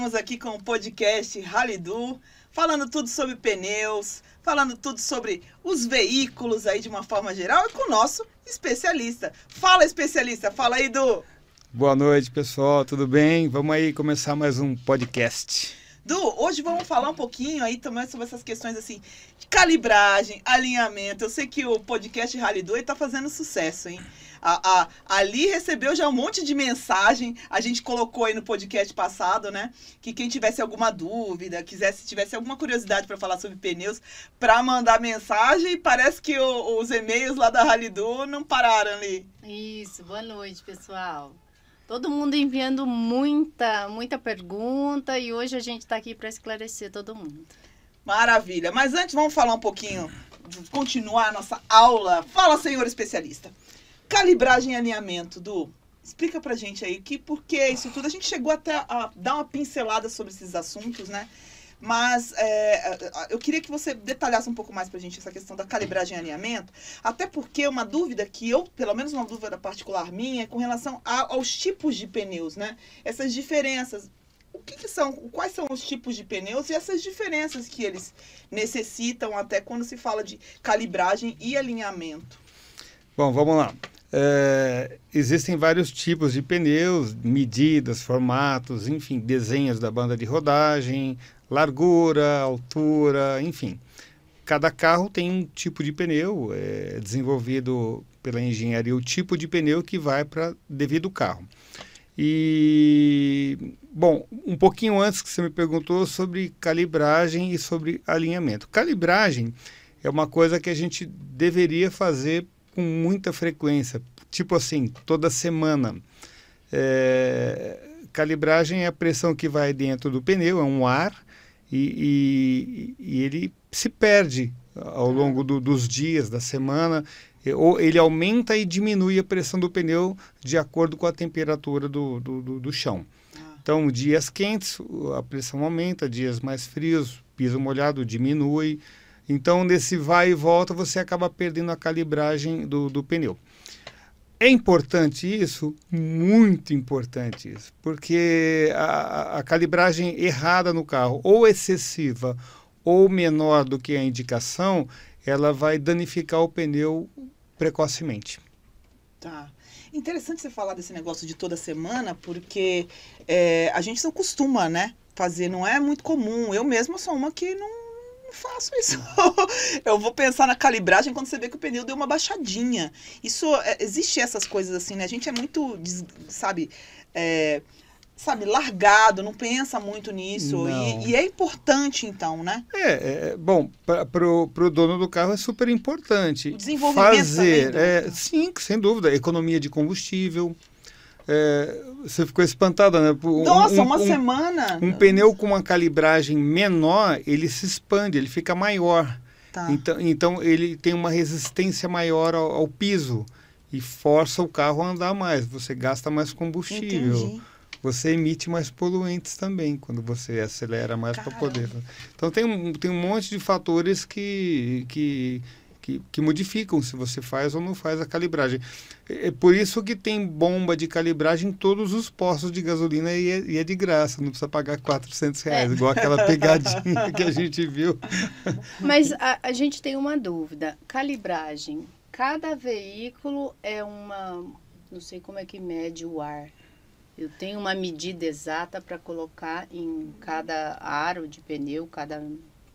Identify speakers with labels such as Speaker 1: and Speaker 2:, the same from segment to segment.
Speaker 1: estamos aqui com o podcast Ralidu, falando tudo sobre pneus, falando tudo sobre os veículos aí de uma forma geral e com o nosso especialista. Fala, especialista, fala aí, Du.
Speaker 2: Boa noite, pessoal, tudo bem? Vamos aí começar mais um podcast.
Speaker 1: Du, hoje vamos falar um pouquinho aí também sobre essas questões assim de calibragem, alinhamento. Eu sei que o podcast Ralidu está fazendo sucesso, hein? Ali recebeu já um monte de mensagem, a gente colocou aí no podcast passado, né? Que quem tivesse alguma dúvida, tivesse alguma curiosidade para falar sobre pneus, para mandar mensagem, e parece que os e-mails lá da Ralidu não pararam ali.
Speaker 3: Isso, boa noite, pessoal. Todo mundo enviando muita pergunta e hoje a gente está aqui para esclarecer todo mundo.
Speaker 1: Maravilha, mas antes vamos falar um pouquinho, continuar a nossa aula. Fala, senhor especialista. Calibragem e alinhamento, Du. Explica pra gente aí por que isso tudo. A gente chegou até a dar uma pincelada sobre esses assuntos, né? Mas eu queria que você detalhasse um pouco mais pra gente essa questão da calibragem e alinhamento, até porque uma dúvida que pelo menos uma dúvida particular minha, é com relação aos tipos de pneus, né? Essas diferenças. O que são? Quais são os tipos de pneus e essas diferenças que eles necessitam até quando se fala de calibragem e alinhamento?
Speaker 2: Bom, vamos lá. Existem vários tipos de pneus, medidas, formatos, enfim, desenhos da banda de rodagem, largura, altura, enfim. Cada carro tem um tipo de pneu, desenvolvido pela engenharia, o tipo de pneu que vai para devido carro. E, bom, um pouquinho antes que você me perguntou sobre calibragem e sobre alinhamento. Calibragem é uma coisa que a gente deveria fazer com muita frequência, tipo assim, toda semana. Calibragem é a pressão que vai dentro do pneu, é um ar, e ele se perde ao longo dos dias, da semana, ou ele aumenta e diminui a pressão do pneu de acordo com a temperatura do chão. Então, dias quentes, a pressão aumenta, dias mais frios, piso molhado diminui. Então, nesse vai e volta, você acaba perdendo a calibragem do pneu. É importante isso? Muito importante isso, porque a calibragem errada no carro, ou excessiva, ou menor do que a indicação, ela vai danificar o pneu precocemente.
Speaker 1: Tá. Interessante você falar desse negócio de toda semana, porque a gente não costuma, né, fazer, não é muito comum. Eu mesma sou uma que não faço isso. Eu vou pensar na calibragem quando você vê que o pneu deu uma baixadinha. Isso, existe essas coisas assim, né? A gente é muito, sabe, largado, não pensa muito nisso. E é importante, então, né?
Speaker 2: Bom, para o dono do carro é super importante.
Speaker 1: O desenvolvimento
Speaker 2: fazer,
Speaker 1: também,
Speaker 2: sim, sem dúvida, economia de combustível. Você ficou espantada, né?
Speaker 1: Nossa, uma semana!
Speaker 2: Um pneu com uma calibragem menor, ele se expande, ele fica maior.
Speaker 1: Tá.
Speaker 2: Então ele tem uma resistência maior ao piso e força o carro a andar mais. Você gasta mais combustível.
Speaker 1: Entendi.
Speaker 2: Você emite mais poluentes também quando você acelera mais para poder. Então tem um monte de fatores que modificam se você faz ou não faz a calibragem. É por isso que tem bomba de calibragem em todos os postos de gasolina e é de graça, não precisa pagar R$400, igual aquela pegadinha que a gente viu.
Speaker 3: Mas a gente tem uma dúvida. Calibragem, cada veículo não sei como é que mede o ar. Eu tenho uma medida exata para colocar em cada aro de pneu, cada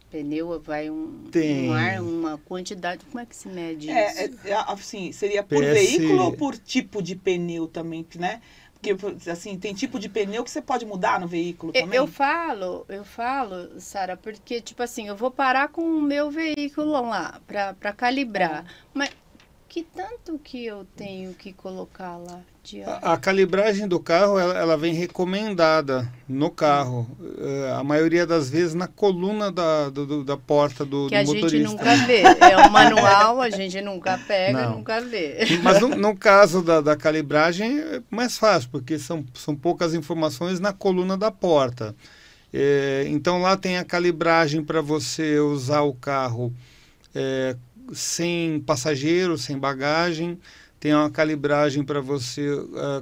Speaker 3: pneu vai um ar, uma quantidade. Como é que se mede isso?
Speaker 1: Assim, seria por veículo ou por tipo de pneu também, né? Porque, assim, tem tipo de pneu que você pode mudar no veículo também?
Speaker 3: Eu falo, Sara, porque, tipo assim, eu vou parar com o meu veículo lá para calibrar. Mas que tanto que eu tenho que colocar lá?
Speaker 2: A calibragem do carro, ela vem recomendada no carro. A maioria das vezes na coluna da porta do motorista.
Speaker 3: Que a gente nunca vê. É o manual, a gente nunca pega, nunca vê.
Speaker 2: Mas no caso da calibragem é mais fácil, porque são poucas informações na coluna da porta. Então lá tem a calibragem para você usar o carro sem passageiro, sem bagagem. tem uma calibragem para você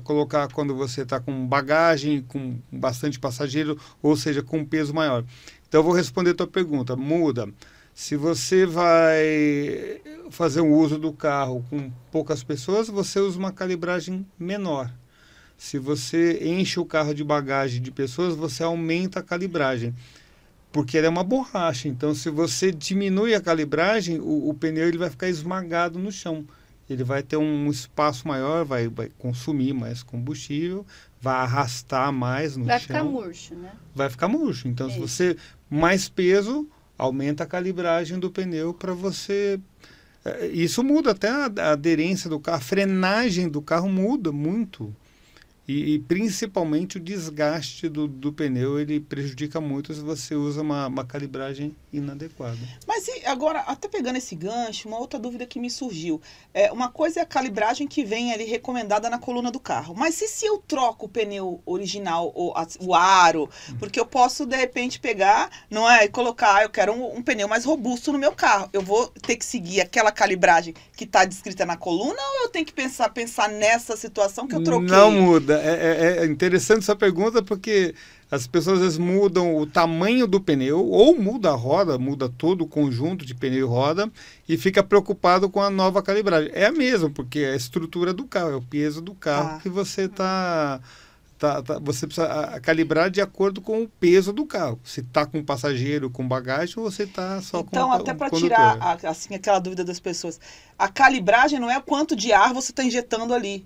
Speaker 2: colocar quando você está com bagagem, com bastante passageiro, ou seja, com peso maior. Então, eu vou responder a tua pergunta. Muda. Se você vai fazer um uso do carro com poucas pessoas, você usa uma calibragem menor. Se você enche o carro de bagagem de pessoas, você aumenta a calibragem. Porque ela é uma borracha. Então, se você diminui a calibragem, o pneu ele vai ficar esmagado no chão. Ele vai ter um espaço maior, vai consumir mais combustível, vai arrastar mais no chão.
Speaker 3: Vai ficar murcho, né?
Speaker 2: Vai ficar murcho. Então, se você mais peso, aumenta a calibragem do pneu para você... Isso muda até a aderência do carro, a frenagem do carro muda muito. E principalmente o desgaste do pneu, ele prejudica muito se você usa uma calibragem inadequada.
Speaker 1: Mas e agora, até pegando esse gancho, uma outra dúvida que me surgiu. Uma coisa é a calibragem que vem ali recomendada na coluna do carro. Mas se eu troco o pneu original, o aro, porque eu posso, de repente, pegar, não é, e colocar, eu quero um pneu mais robusto no meu carro. Eu vou ter que seguir aquela calibragem que está descrita na coluna ou eu tenho que pensar nessa situação que eu troquei?
Speaker 2: Não muda. É interessante essa pergunta porque as pessoas às vezes mudam o tamanho do pneu ou muda a roda, muda todo o conjunto de pneu e roda e fica preocupado com a nova calibragem. É a mesma, porque é a estrutura do carro, é o peso do carro que você você precisa calibrar de acordo com o peso do carro. Se está com passageiro, com bagagem, ou você está só com
Speaker 1: Então, até para tirar assim, aquela dúvida das pessoas, a calibragem não é quanto de ar você está injetando ali.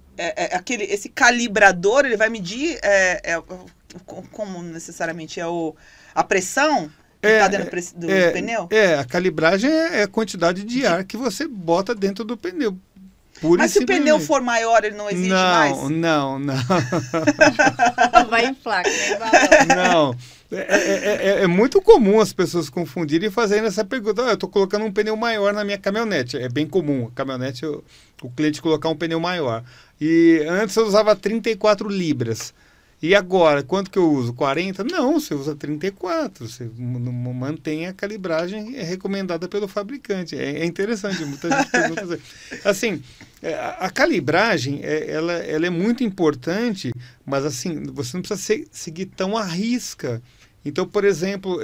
Speaker 1: Esse calibrador, ele vai medir como necessariamente a pressão que está dentro do pneu?
Speaker 2: A calibragem é a quantidade de ar que você bota dentro do pneu.
Speaker 1: Mas se o pneu for maior, ele não exige mais?
Speaker 2: Não.
Speaker 3: Vai inflar,
Speaker 2: Não. É muito comum as pessoas confundirem e fazerem essa pergunta. Eu estou colocando um pneu maior na minha caminhonete. É bem comum. A caminhonete, o cliente colocar um pneu maior. E antes eu usava 34 libras. E agora, quanto que eu uso? 40? Não, você usa 34. Você mantém a calibragem recomendada pelo fabricante. É interessante, muita gente pergunta assim. A calibragem, ela é muito importante, mas assim, você não precisa seguir tão à risca. Então, por exemplo,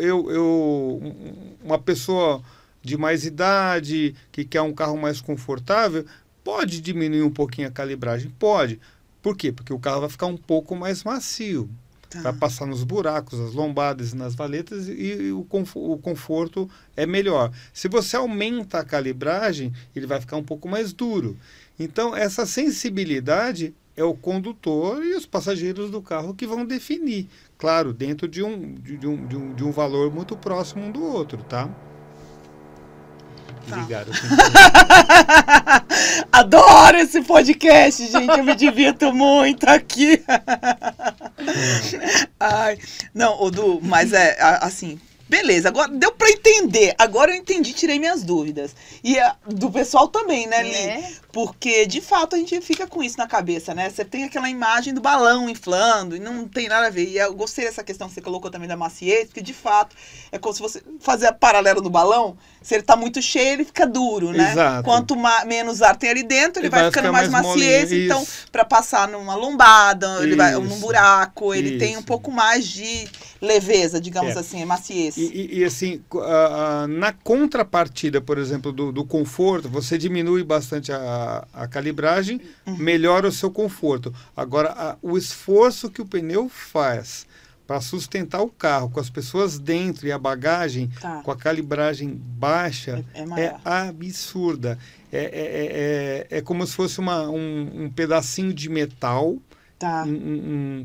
Speaker 2: uma pessoa de mais idade, que quer um carro mais confortável, pode diminuir um pouquinho a calibragem? Pode. Por quê? Porque o carro vai ficar um pouco mais macio. Vai passar nos buracos, nas lombadas, nas valetas e o conforto é melhor. Se você aumenta a calibragem, ele vai ficar um pouco mais duro. Então, essa sensibilidade é o condutor e os passageiros do carro que vão definir. Claro, dentro de um valor muito próximo um do outro, tá? Ligaram.
Speaker 1: Adoro esse podcast, gente. Eu me divirto muito aqui. Ai, não, Odu, mas assim, beleza, agora deu pra entender. Agora eu entendi, tirei minhas dúvidas. E do pessoal também, né, Li? Porque, de fato, a gente fica com isso na cabeça, né? Você tem aquela imagem do balão inflando e não tem nada a ver. E eu gostei dessa questão que você colocou também da maciez, porque, de fato, é como se você fazer a paralela do balão. Se ele tá muito cheio, ele fica duro, né?
Speaker 2: Exato.
Speaker 1: Quanto menos ar tem ali dentro, ele vai ficando mais maciez.
Speaker 2: Molinho,
Speaker 1: então, para passar numa lombada, ele vai num buraco, ele tem um pouco mais de leveza, digamos assim, maciez.
Speaker 2: E assim, na contrapartida, por exemplo, do conforto, você diminui bastante a calibragem, melhora o seu conforto. Agora, o esforço que o pneu faz para sustentar o carro com as pessoas dentro e a bagagem com a calibragem baixa é absurda. É como se fosse um pedacinho de metal.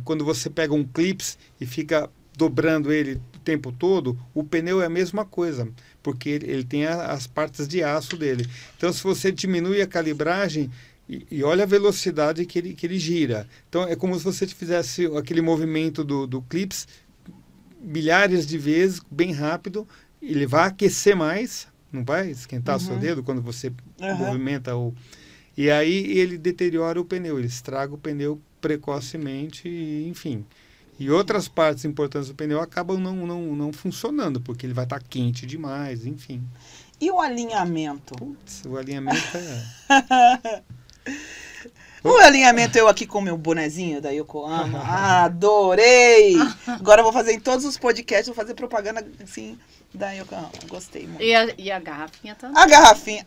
Speaker 2: Quando você pega um clips e fica dobrando ele o tempo todo, o pneu é a mesma coisa, porque ele tem as partes de aço dele. Então, se você diminui a calibragem, e olha a velocidade que ele gira. Então, é como se você fizesse aquele movimento do clips milhares de vezes, bem rápido. Ele vai aquecer mais, não vai esquentar o seu dedo quando você movimenta E aí ele deteriora o pneu, ele estraga o pneu precocemente, enfim. E outras partes importantes do pneu acabam não funcionando, porque ele vai estar quente demais, enfim.
Speaker 1: E o alinhamento?
Speaker 2: Putz, o alinhamento
Speaker 1: O alinhamento, eu aqui com o meu bonezinho da Yokohama. Adorei! Agora eu vou fazer em todos os podcasts, vou fazer propaganda assim da Yokohama. Gostei muito.
Speaker 3: E a garrafinha também.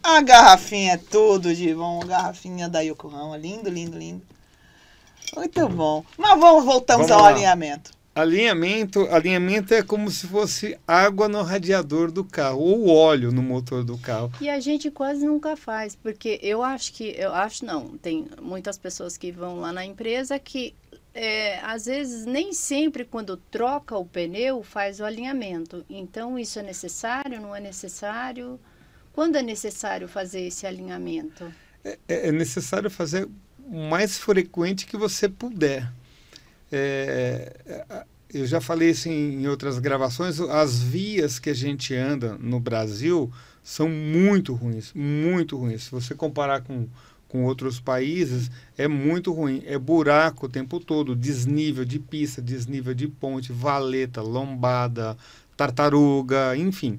Speaker 1: A garrafinha é tudo de bom. A garrafinha da Yokohama. Lindo, lindo, lindo. Muito bom. Mas voltamos ao
Speaker 2: lá.
Speaker 1: alinhamento.
Speaker 2: Alinhamento é como se fosse água no radiador do carro, ou óleo no motor do carro.
Speaker 3: E a gente quase nunca faz, porque eu acho não, tem muitas pessoas que vão lá na empresa que às vezes nem sempre quando troca o pneu faz o alinhamento. Então isso é necessário, não é necessário? Quando é necessário fazer esse alinhamento?
Speaker 2: É necessário fazer o mais frequente que você puder. Eu já falei isso em outras gravações, as vias que a gente anda no Brasil são muito ruins, muito ruins. Se você comparar com outros países, é muito ruim. É buraco o tempo todo, desnível de pista, desnível de ponte, valeta, lombada, tartaruga, enfim.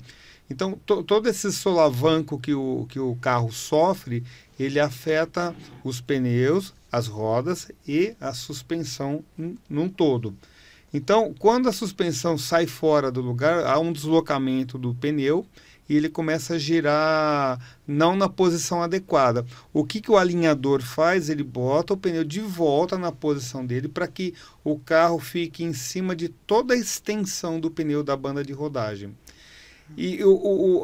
Speaker 2: Então, todo esse solavanco que o carro sofre, ele afeta os pneus, as rodas e a suspensão num todo. Então, quando a suspensão sai fora do lugar, há um deslocamento do pneu e ele começa a girar não na posição adequada. O que o alinhador faz? Ele bota o pneu de volta na posição dele para que o carro fique em cima de toda a extensão do pneu da banda de rodagem. E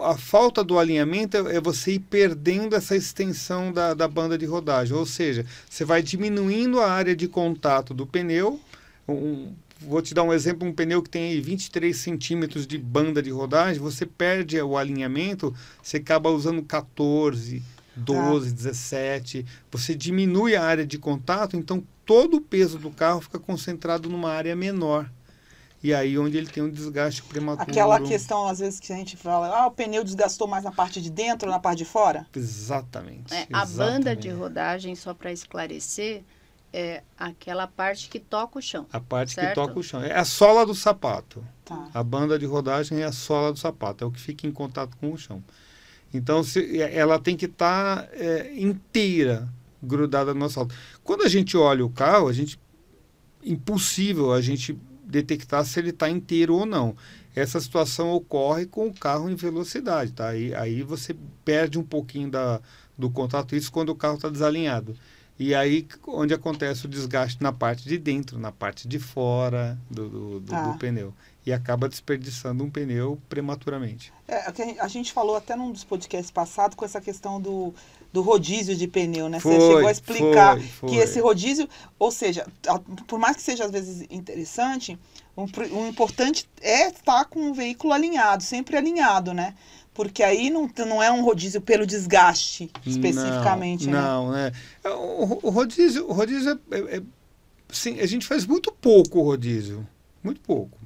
Speaker 2: a falta do alinhamento é você ir perdendo essa extensão da banda de rodagem. Ou seja, você vai diminuindo a área de contato do pneu. Vou te dar um exemplo, um pneu que tem aí 23 centímetros de banda de rodagem, você perde o alinhamento, você acaba usando 14, 12, 17. Você diminui a área de contato, então todo o peso do carro fica concentrado numa área menor. E aí onde ele tem um desgaste prematuro.
Speaker 1: Aquela questão, às vezes, que a gente fala, o pneu desgastou mais na parte de dentro ou na parte de fora?
Speaker 2: Exatamente.
Speaker 3: A banda de rodagem, só para esclarecer, é aquela parte que toca o chão.
Speaker 2: A parte
Speaker 3: certo?
Speaker 2: que toca o chão. É a sola do sapato.
Speaker 1: Tá.
Speaker 2: A banda de rodagem é a sola do sapato. É o que fica em contato com o chão. Então, ela tem que estar inteira grudada no asfalto. Quando a gente olha o carro, impossível a gente detectar se ele está inteiro ou não. Essa situação ocorre com o carro em velocidade, tá? Aí você perde um pouquinho do contato, isso quando o carro está desalinhado. E aí onde acontece o desgaste na parte de dentro, na parte de fora do pneu. E acaba desperdiçando um pneu prematuramente.
Speaker 1: A gente falou até num dos podcasts passados com essa questão do rodízio de pneu, né? Você chegou a explicar que esse rodízio, ou seja, por mais que seja às vezes interessante, o importante é estar com o veículo alinhado, sempre alinhado, né? Porque aí não é um rodízio pelo desgaste, especificamente,
Speaker 2: não, né? O rodízio sim, a gente faz muito pouco o rodízio, muito pouco.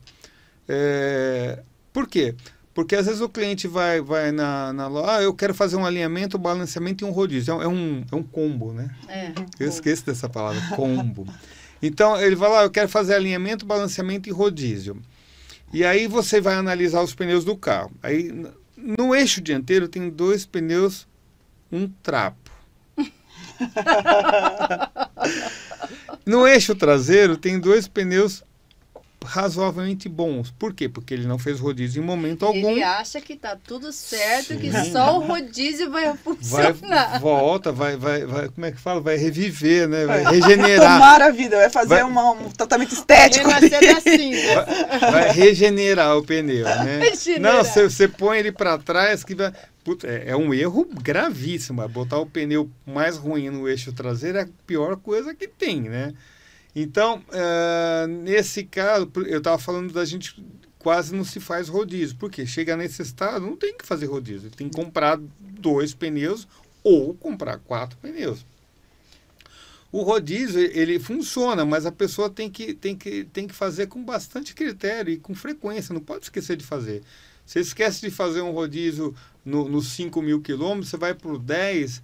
Speaker 2: Por quê? Porque às vezes o cliente vai na loja, eu quero fazer um alinhamento, um balanceamento e um rodízio. É um combo, né? Eu esqueço dessa palavra, combo. Então, ele vai lá, eu quero fazer alinhamento, balanceamento e rodízio. E aí você vai analisar os pneus do carro. Aí, no eixo dianteiro tem 2 pneus, um trapo. No eixo traseiro tem 2 pneus razoavelmente bons. Por quê? Porque ele não fez rodízio em momento algum.
Speaker 3: Ele acha que tá tudo certo, sim, que só o rodízio vai funcionar.
Speaker 2: Vai, como é que fala? Vai reviver, né? Vai regenerar.
Speaker 1: Tomara a vida, vai fazer um tratamento estético.
Speaker 2: Vai regenerar o pneu, né? Não, você põe ele para trás que vai... Puta, é um erro gravíssimo. Botar o pneu mais ruim no eixo traseiro é a pior coisa que tem, né? Então, nesse caso, eu estava falando da gente quase não se faz rodízio. Porque chega nesse estado, não tem que fazer rodízio. Tem que comprar 2 pneus ou comprar 4 pneus. O rodízio, ele funciona, mas a pessoa tem que fazer com bastante critério e com frequência. Não pode esquecer de fazer. Você esquece de fazer um rodízio nos 5.000 quilômetros, você vai por 10...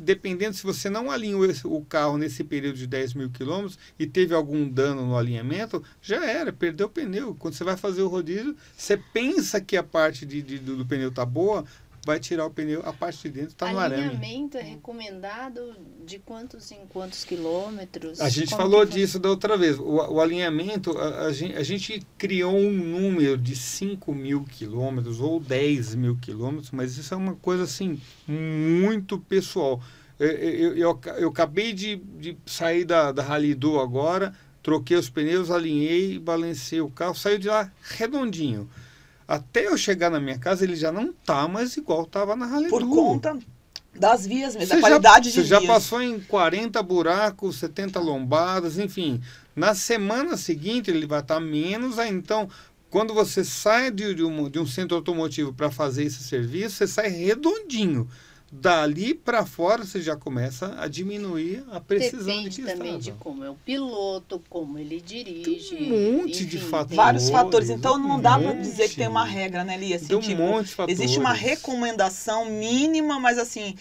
Speaker 2: Dependendo, se você não alinha o carro nesse período de 10.000 quilômetros e teve algum dano no alinhamento, já era, perdeu o pneu. Quando você vai fazer o rodízio, você pensa que a parte do pneu está boa, vai tirar o pneu, a parte de dentro está no arame.
Speaker 3: Alinhamento é recomendado de quantos em quantos quilômetros?
Speaker 2: A gente
Speaker 3: Como
Speaker 2: falou
Speaker 3: que
Speaker 2: disso da outra vez. O alinhamento, a gente criou um número de 5.000 quilômetros ou 10.000 quilômetros, mas isso é uma coisa assim muito pessoal. Eu acabei de sair da Rally Do agora, troquei os pneus, alinhei, balancei o carro, saiu de lá redondinho. Até eu chegar na minha casa, ele já não tá mais igual estava na Rally Do.
Speaker 1: Por conta das vias mesmo, da qualidade de vias.
Speaker 2: Você já passou em 40 buracos, 70 lombadas, enfim. Na semana seguinte, ele vai estar menos ainda. Então, quando você sai de um centro automotivo para fazer esse serviço, você sai redondinho. Dali para fora você já começa a diminuir a precisão.
Speaker 3: Depende também de como é o piloto, como ele dirige.
Speaker 2: Tem um monte de fatores.
Speaker 1: Vários fatores. Então não dá para dizer que tem uma regra, né, Lia? Assim,
Speaker 2: tem
Speaker 1: tipo,
Speaker 2: um monte de fatores.
Speaker 1: Existe uma recomendação mínima, mas assim,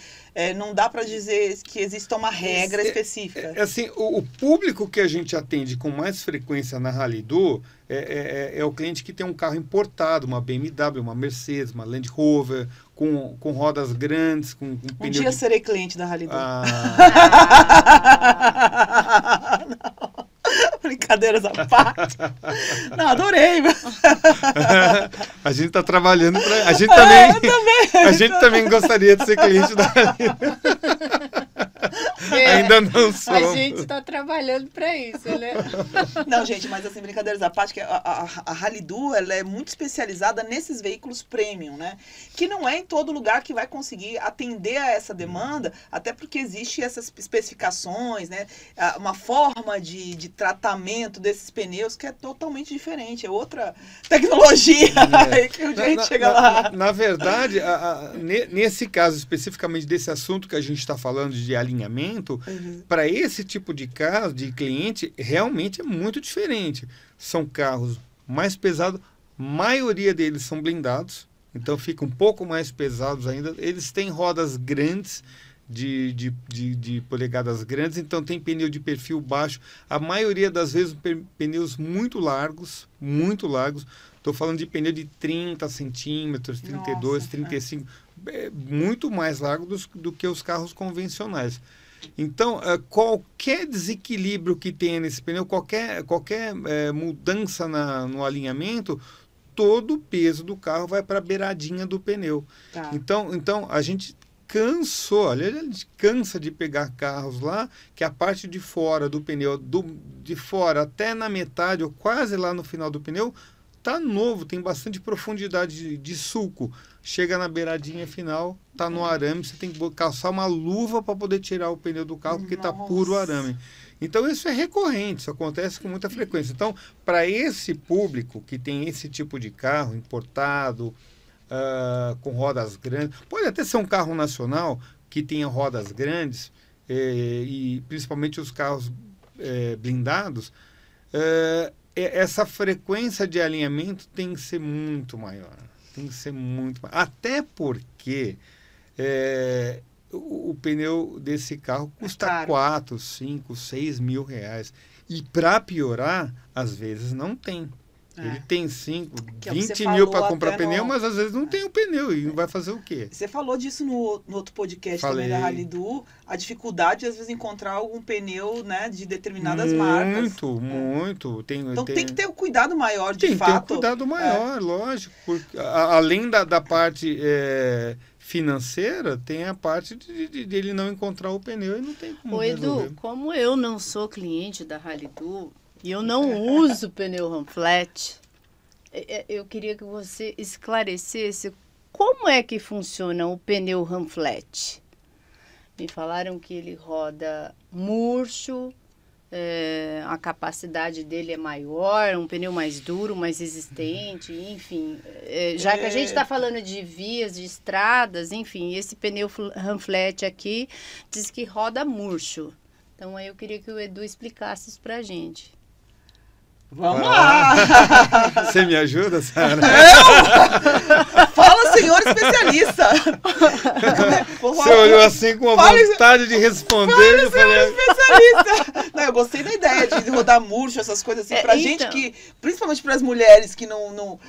Speaker 1: não dá para dizer que exista uma regra específica.
Speaker 2: Assim, o público que a gente atende com mais frequência na Rally Do é o cliente que tem um carro importado, uma BMW, uma Mercedes, uma Land Rover, com rodas grandes, com pneu.
Speaker 1: Um dia serei cliente da Rally Do.
Speaker 2: Não.
Speaker 1: Brincadeiras à parte. Não, adorei.
Speaker 2: A gente está trabalhando para... A gente também, a gente também gostaria de ser cliente da Rally Do. Ainda não somos.
Speaker 3: A gente está trabalhando para isso, né?
Speaker 1: Não, gente, mas assim, brincadeiras à parte, que a Rally Do, ela é muito especializada nesses veículos premium, né? Que não é em todo lugar que vai conseguir atender a essa demanda, até porque existe essas especificações, né? Uma forma de tratamento desses pneus que é totalmente diferente, é outra tecnologia que um dia a gente chega lá.
Speaker 2: Na verdade, nesse caso especificamente desse assunto que a gente está falando de alinhamento, para esse tipo de caso, de cliente, realmente é muito diferente. São carros mais pesados, maioria deles são blindados, então ficam um pouco mais pesados ainda. Eles têm rodas grandes, de polegadas grandes, então tem pneu de perfil baixo. A maioria das vezes pneus muito largos. Estou falando de pneu de 30 centímetros, 32, 35, muito mais largo do que os carros convencionais. Então, qualquer desequilíbrio que tenha nesse pneu, qualquer mudança no alinhamento, todo o peso do carro vai para a beiradinha do pneu. Tá. Então, a gente cansou, a gente cansa de pegar carros lá, que a parte de fora do pneu, de fora até na metade, ou quase lá no final do pneu, tá novo, tem bastante profundidade de sulco. Chega na beiradinha final, tá no arame, você tem que calçar uma luva para poder tirar o pneu do carro, porque tá puro arame. Então isso é recorrente, isso acontece com muita frequência. Então, para esse público que tem esse tipo de carro importado, com rodas grandes, pode até ser um carro nacional que tenha rodas grandes, e principalmente os carros blindados, essa frequência de alinhamento tem que ser muito maior. Até porque o pneu desse carro custa 4, 5, 6 mil reais. E para piorar, às vezes não tem. Ele tem 5, 20 mil para comprar pneu, mas às vezes não tem o pneu e não vai fazer o quê?
Speaker 1: Você falou disso no outro podcast também da Rally Do, a dificuldade de às vezes encontrar algum pneu, né, de determinadas marcas.
Speaker 2: Muito.
Speaker 1: Então tem que ter um cuidado maior, de fato.
Speaker 2: Tem que ter um cuidado maior, lógico. Porque, além da parte financeira, tem a parte de ele não encontrar o pneu e não tem como resolver.
Speaker 3: Edu, como eu não sou cliente da Rally Do, e eu não uso pneu Ramflat, eu queria que você esclarecesse como é que funciona o pneu Ramflat. Me falaram que ele roda murcho, a capacidade dele é maior, um pneu mais duro, mais resistente, enfim. Já que a gente está falando de vias, de estradas, enfim, esse pneu Ramflat aqui diz que roda murcho. Então aí eu queria que o Edu explicasse isso pra gente.
Speaker 1: Vamos lá!
Speaker 2: Você me ajuda, Sara?
Speaker 1: Fala, senhor especialista!
Speaker 2: Você olhou assim com a vontade de responder.
Speaker 1: Fala, senhor especialista! Não, eu gostei da ideia de rodar murcho, essas coisas assim, pra gente que, principalmente para as mulheres que não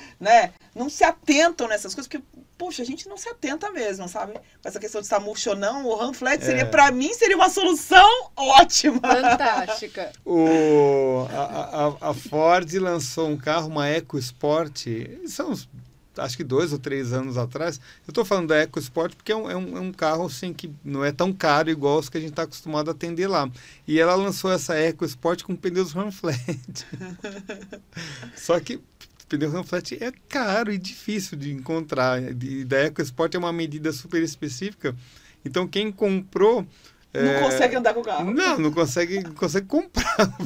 Speaker 1: se atentam nessas coisas, porque poxa, a gente não se atenta mesmo, sabe? Com essa questão de estar murcho ou não, o run flat seria, pra mim, seria uma solução ótima.
Speaker 3: Fantástica.
Speaker 2: A Ford lançou um carro, uma EcoSport, são acho que 2 ou 3 anos atrás. Eu estou falando da EcoSport porque é um carro assim, que não é tão caro igual os que a gente está acostumado a atender lá. E ela lançou essa EcoSport com pneus run flat. Só que pneu run flat é caro e difícil de encontrar. E da EcoSport é uma medida super específica. Então quem comprou...
Speaker 1: Não consegue andar com o carro.
Speaker 2: Não consegue comprar.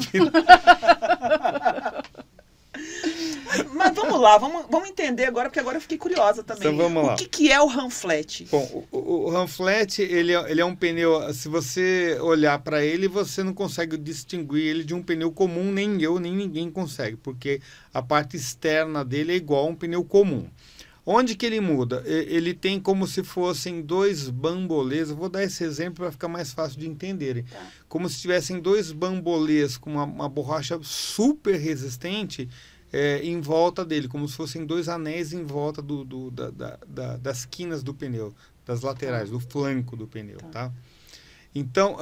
Speaker 1: Mas vamos lá, vamos entender agora, porque agora eu fiquei curiosa também.
Speaker 2: Então vamos lá.
Speaker 1: O que é o run flat?
Speaker 2: Bom, o run flat, ele é um pneu, se você olhar para ele, você não consegue distinguir ele de um pneu comum, nem eu, nem ninguém consegue, porque a parte externa dele é igual a um pneu comum. Onde que ele muda? Ele tem como se fossem 2 bambolês, eu vou dar esse exemplo para ficar mais fácil de entenderem.
Speaker 3: Tá.
Speaker 2: Como se tivessem 2 bambolês com uma borracha super resistente em volta dele, como se fossem 2 anéis em volta das quinas do pneu, das laterais, do flanco do pneu, tá? Então,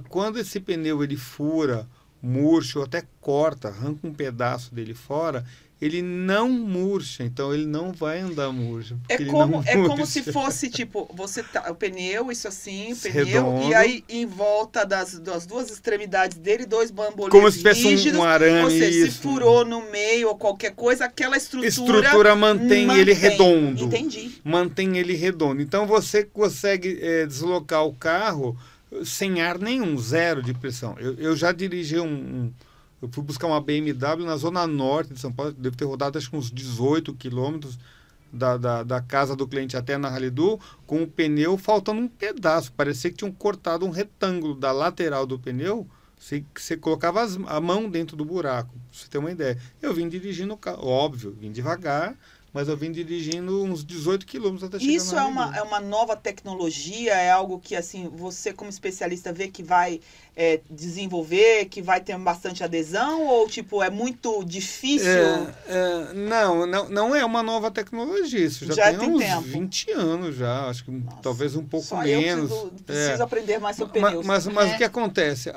Speaker 2: quando esse pneu ele fura, murcha ou até corta, arranca um pedaço dele fora, ele não murcha, então ele não vai andar murcho.
Speaker 1: É como se fosse, tipo, o pneu, isso assim, o pneu,
Speaker 2: redondo.
Speaker 1: E aí em volta das 2 extremidades dele, 2 bambolês
Speaker 2: como se tivesse
Speaker 1: rígidos,
Speaker 2: um arame.
Speaker 1: Ou seja,
Speaker 2: isso.
Speaker 1: se furou no meio ou qualquer coisa, aquela
Speaker 2: estrutura mantém ele redondo.
Speaker 1: Entendi.
Speaker 2: Mantém ele redondo. Então você consegue deslocar o carro sem ar nenhum, 0 de pressão. Eu já dirigi eu fui buscar uma BMW na zona norte de São Paulo, devo ter rodado acho que uns 18 quilômetros da casa do cliente até na Ralidu, com o pneu faltando um pedaço. Parecia que tinham cortado um retângulo da lateral do pneu, você colocava a mão dentro do buraco, pra você ter uma ideia. Eu vim dirigindo o carro, óbvio, vim devagar, mas eu vim dirigindo uns 18 quilômetros até chegar
Speaker 1: Isso
Speaker 2: na Ralidu.
Speaker 1: é uma nova tecnologia, é algo que assim você como especialista vê que vai desenvolver, que vai ter bastante adesão, ou tipo, é muito difícil?
Speaker 2: Não é uma nova tecnologia, isso já tem uns
Speaker 1: tempo.
Speaker 2: 20 anos já, acho que talvez um pouco
Speaker 1: só
Speaker 2: menos.
Speaker 1: Eu preciso aprender mais sobre pneus.
Speaker 2: Mas o que acontece?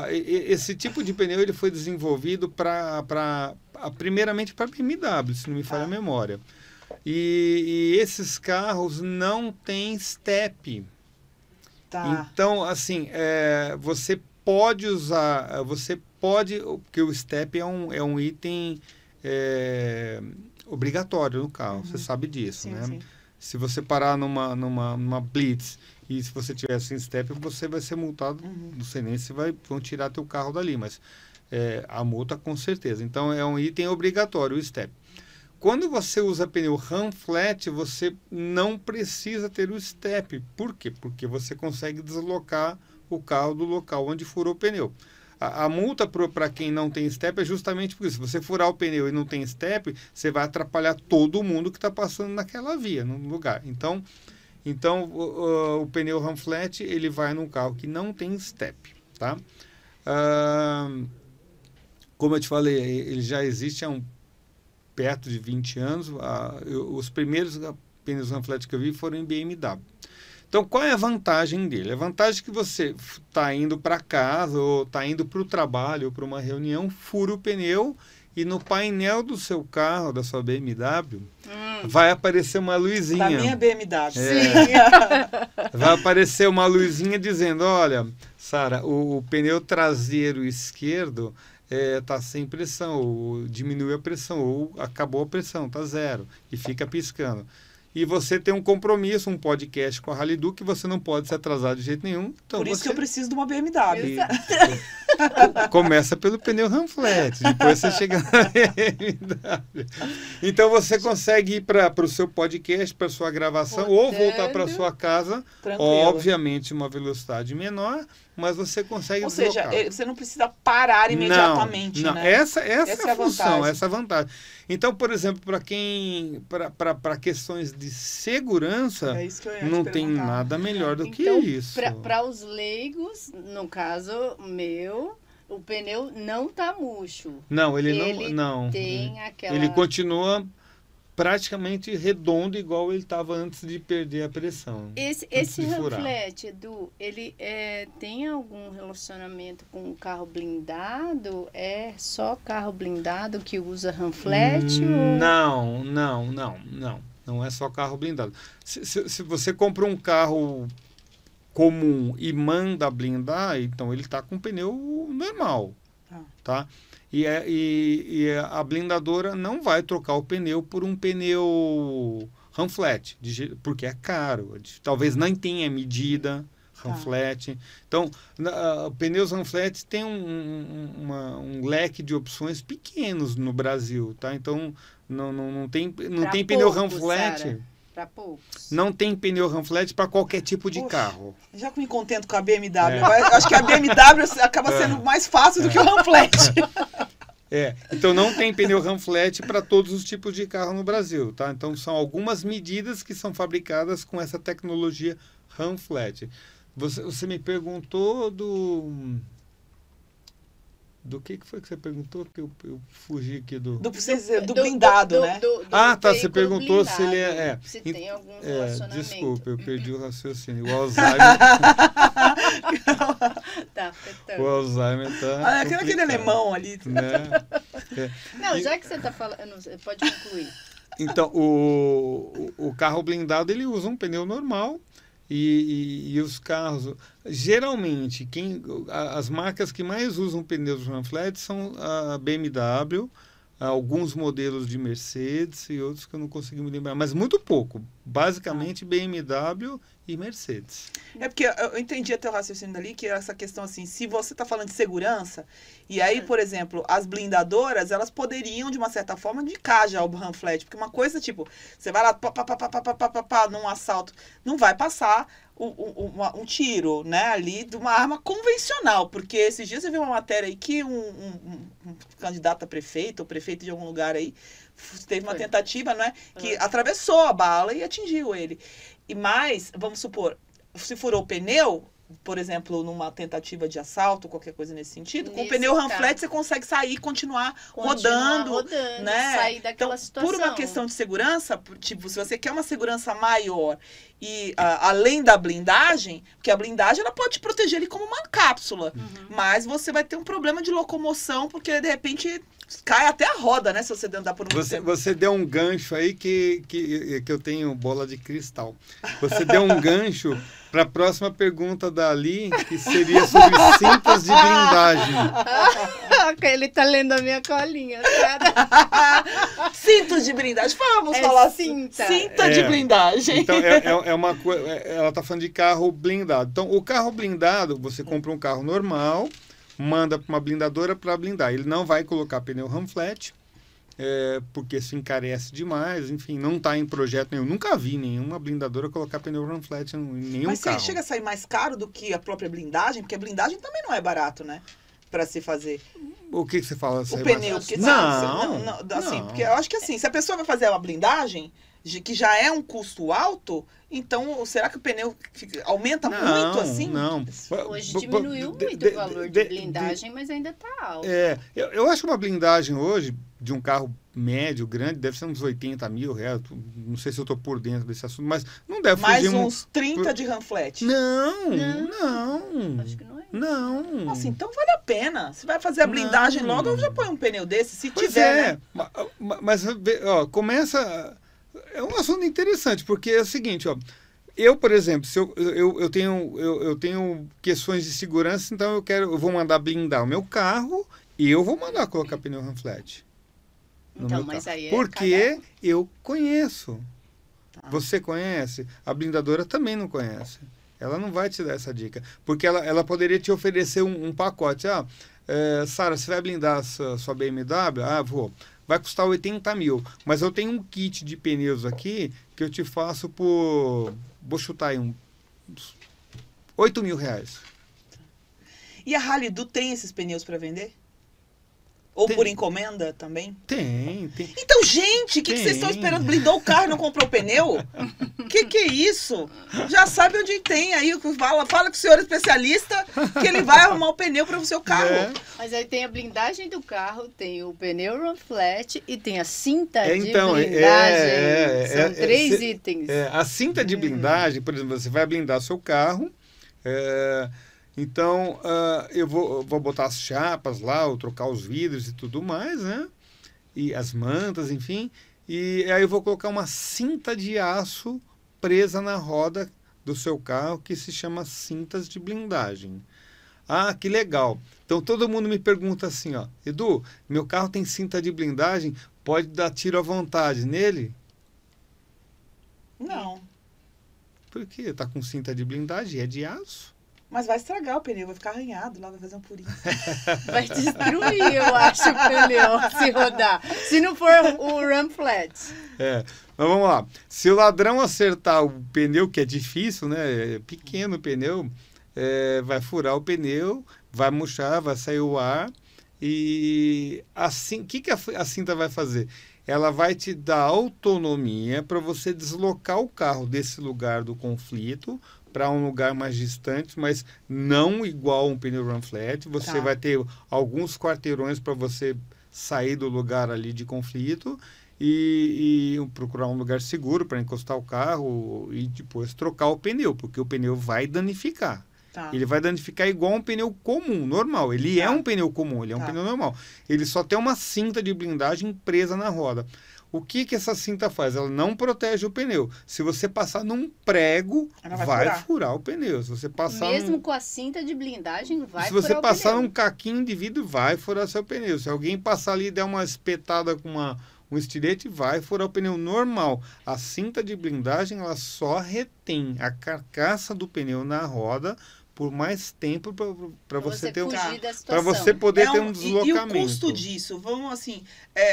Speaker 2: Esse tipo de pneu ele foi desenvolvido primeiramente para BMW, se não me falha a memória. E esses carros não têm step.
Speaker 1: Tá.
Speaker 2: Então, assim, você pode usar, porque o step é um item obrigatório no carro, você sabe disso,
Speaker 1: Sim,
Speaker 2: né?
Speaker 1: sim.
Speaker 2: Se você parar numa blitz e se você tiver sem step, você vai ser multado, não sei nem se vão tirar teu carro dali, mas a multa com certeza. Então, é um item obrigatório, o step. Quando você usa pneu run flat, você não precisa ter o step. Por quê? Porque você consegue deslocar o carro do local onde furou o pneu. A multa para quem não tem step é justamente por isso. Se você furar o pneu e não tem step, você vai atrapalhar todo mundo que está passando naquela via, no lugar. Então o pneu run flat ele vai num carro que não tem step, tá? Como eu te falei, ele já existe há perto de 20 anos. Os primeiros pneus run flat que eu vi foram em BMW. Então, qual é a vantagem dele? A vantagem é que você está indo para casa, ou está indo para o trabalho, ou para uma reunião, fura o pneu e no painel do seu carro, da sua BMW, vai aparecer uma luzinha.
Speaker 1: Da minha BMW.
Speaker 3: Sim.
Speaker 2: Vai aparecer uma luzinha dizendo, olha, Sara, o pneu traseiro esquerdo está sem pressão, ou diminuiu a pressão, ou acabou a pressão, está 0, e fica piscando. E você tem um compromisso, um podcast com a Ralidu, que você não pode se atrasar de jeito nenhum. Então
Speaker 1: Por isso que eu preciso de uma BMW.
Speaker 2: Começa pelo pneu run flat, depois você chega na BMW. Então você consegue ir para o seu podcast, para sua gravação, ou voltar para sua casa,
Speaker 1: tranquilo.
Speaker 2: Obviamente uma velocidade menor, mas você consegue deslocar.
Speaker 1: Ou seja, você não precisa parar imediatamente,
Speaker 2: não.
Speaker 1: né?
Speaker 2: Essa é a função,
Speaker 1: vantagem.
Speaker 2: essa é a vantagem. Então, por exemplo, para questões de segurança,
Speaker 1: isso que eu ia
Speaker 2: não
Speaker 1: te
Speaker 2: tem
Speaker 1: perguntar.
Speaker 2: nada melhor do que
Speaker 3: Então,
Speaker 2: isso.
Speaker 3: Para os leigos, no caso meu, o pneu não tá murcho.
Speaker 2: Não, ele não.
Speaker 3: Tem aquela...
Speaker 2: Ele continua praticamente redondo, igual ele estava antes de perder a pressão.
Speaker 3: Esse ranflete, Edu, ele tem algum relacionamento com o carro blindado? É só carro blindado que usa ranflete?
Speaker 2: Não, não é só carro blindado. Se você compra um carro comum e manda blindar, então ele está com pneu normal, tá? E a blindadora não vai trocar o pneu por um pneu ranflete, porque é caro. Talvez nem tenha medida ranflete. Então, pneus ranfletes têm um leque de opções pequenos no Brasil, tá? Então, não tem pneu ranflete.
Speaker 3: Para poucos.
Speaker 2: Não tem pneu ranflete para qualquer tipo de carro.
Speaker 1: Já que me contento com a BMW. Acho que a BMW acaba sendo mais fácil do que o ranflete.
Speaker 2: Então não tem pneu ranflete para todos os tipos de carro no Brasil, tá? Então são algumas medidas que são fabricadas com essa tecnologia ranflete. Você me perguntou do que foi que você perguntou? Que eu fugi aqui do
Speaker 1: blindado, né?
Speaker 2: Você perguntou blindado, se ele
Speaker 3: se tem algum relacionamento.
Speaker 2: Desculpa, eu perdi o raciocínio. O Alzheimer... O Alzheimer tá
Speaker 1: aquele alemão ali.
Speaker 2: Né?
Speaker 3: Não, já que você está falando, pode concluir.
Speaker 2: Então, o carro blindado, ele usa um pneu normal. E os carros, geralmente, as marcas que mais usam pneus ranfletes são a BMW, alguns modelos de Mercedes e outros que eu não consigo me lembrar, mas muito pouco. Basicamente, BMW e Mercedes.
Speaker 1: É porque eu entendi até o raciocínio dali, que é essa questão assim, se você está falando de segurança, e aí, por exemplo, as blindadoras, elas poderiam, de uma certa forma, indicar já o ranflete, porque uma coisa, tipo, você vai lá, num assalto, não vai passar um tiro, né, ali de uma arma convencional, porque esses dias eu vi uma matéria aí que um candidato a prefeito, ou prefeito de algum lugar aí, teve uma tentativa, não é, que atravessou a bala e atingiu ele. Mas, vamos supor, se furou o pneu, por exemplo, numa tentativa de assalto, qualquer coisa nesse sentido, com o pneu ranflete você consegue sair e continuar rodando, né?
Speaker 3: Sair daquela situação.
Speaker 1: Por uma questão de segurança, tipo, se você quer uma segurança maior e além da blindagem, porque a blindagem ela pode te proteger ali como uma cápsula, mas você vai ter um problema de locomoção, porque de repente cai até a roda, né? Se você andar por um
Speaker 2: Você deu um gancho aí que eu tenho bola de cristal. Você deu um gancho para a próxima pergunta da Ali, que seria sobre cintas de blindagem.
Speaker 3: Ele tá lendo a minha colinha, cara.
Speaker 1: Cintos de blindagem. Vamos falar
Speaker 3: cinta.
Speaker 1: Cinta de blindagem.
Speaker 2: Então, é uma coisa. Ela tá falando de carro blindado. Então, o carro blindado, você compra um carro normal, manda para uma blindadora para blindar. Ele não vai colocar pneu ranflete, porque isso encarece demais. Enfim, não está em projeto nenhum. Nunca vi nenhuma blindadora colocar pneu ranflete em nenhum carro.
Speaker 1: Mas chega a sair mais caro do que a própria blindagem? Porque a blindagem também não é barato, né? Para se fazer.
Speaker 2: O que você fala?
Speaker 1: O pneu. Porque, assim, porque eu acho que assim, se a pessoa vai fazer uma blindagem, que já é um custo alto, então será que o pneu aumenta muito assim?
Speaker 2: Não.
Speaker 3: Hoje diminuiu muito o valor de blindagem, mas ainda está alto.
Speaker 2: Eu acho que uma blindagem hoje de um carro médio, grande, deve ser uns 80 mil reais. Não sei se eu estou por dentro desse assunto, mas não deve
Speaker 1: mais uns 30 de ranflete.
Speaker 2: Não.
Speaker 3: Acho que não é.
Speaker 2: Não.
Speaker 1: Nossa, então vale a pena. Se vai fazer a blindagem logo, eu já ponho um pneu desse, se tiver, né?
Speaker 2: Mas, ó, começa... É um assunto interessante, porque é o seguinte, ó. Eu, por exemplo, se eu tenho questões de segurança, então eu vou mandar blindar o meu carro e eu vou mandar colocar pneu ranflete.
Speaker 3: Então, mas aí
Speaker 2: porque eu conheço. Você conhece? A blindadora também não conhece. Ela não vai te dar essa dica. Porque ela poderia te oferecer um pacote. Sara, você vai blindar a sua BMW? Vou. Vai custar 80 mil. Mas eu tenho um kit de pneus aqui que eu te faço por... Vou chutar aí uns 8 mil reais.
Speaker 1: E a Rally-Du tem esses pneus para vender? Ou
Speaker 2: Tem.
Speaker 1: por encomenda também?
Speaker 2: Tem.
Speaker 1: Então, gente, o que vocês
Speaker 2: Tem.
Speaker 1: estão esperando? Blindou o carro e não comprou o pneu? Que é isso? Já sabe onde tem aí. Fala com o senhor especialista que ele vai arrumar o pneu para o seu carro.
Speaker 2: É.
Speaker 3: Mas aí tem a blindagem do carro, tem o pneu run flat e tem a cinta de
Speaker 2: Então,
Speaker 3: blindagem. São três
Speaker 2: cê-
Speaker 3: itens.
Speaker 2: a cinta de blindagem, por exemplo, você vai blindar seu carro, então eu vou botar as chapas lá, ou trocar os vidros e tudo mais, né? E as mantas, enfim. E aí eu vou colocar uma cinta de aço presa na roda do seu carro, que se chama cintas de blindagem. Ah, que legal. Então todo mundo me pergunta assim, ó, Edu, meu carro tem cinta de blindagem, pode dar tiro à vontade nele?
Speaker 1: Não.
Speaker 2: Por quê? Tá com cinta de blindagem, é de aço.
Speaker 1: Mas vai estragar o pneu, vai ficar arranhado lá, vai fazer um furinho.
Speaker 3: Vai destruir, eu acho, o pneu se rodar. Se não for o run flat.
Speaker 2: Mas vamos lá. Se o ladrão acertar o pneu, que é difícil, né? É pequeno o pneu, vai furar o pneu, vai murchar, vai sair o ar. E assim, o que a cinta vai fazer? Ela vai te dar autonomia para você deslocar o carro desse lugar do conflito para um lugar mais distante, mas não igual um pneu run flat. Você vai ter alguns quarteirões para você sair do lugar ali de conflito e procurar um lugar seguro para encostar o carro e depois trocar o pneu, porque o pneu vai danificar.
Speaker 1: Tá.
Speaker 2: Ele vai danificar igual um pneu comum, normal. Ele é um pneu comum, ele é um pneu normal. Ele só tem uma cinta de blindagem presa na roda. O que essa cinta faz? Ela não protege o pneu. Se você passar num prego, vai furar o pneu. Se você passar
Speaker 3: mesmo com a cinta de blindagem, vai furar
Speaker 2: se você
Speaker 3: o
Speaker 2: passar
Speaker 3: pneu.
Speaker 2: num caquinho de vidro, vai furar seu pneu. Se alguém passar ali e der uma espetada com um estilete, vai furar o pneu normal. A cinta de blindagem, ela só retém a carcaça do pneu na roda por mais tempo para você ter para você poder ter um deslocamento.
Speaker 1: E o custo disso? Vamos assim,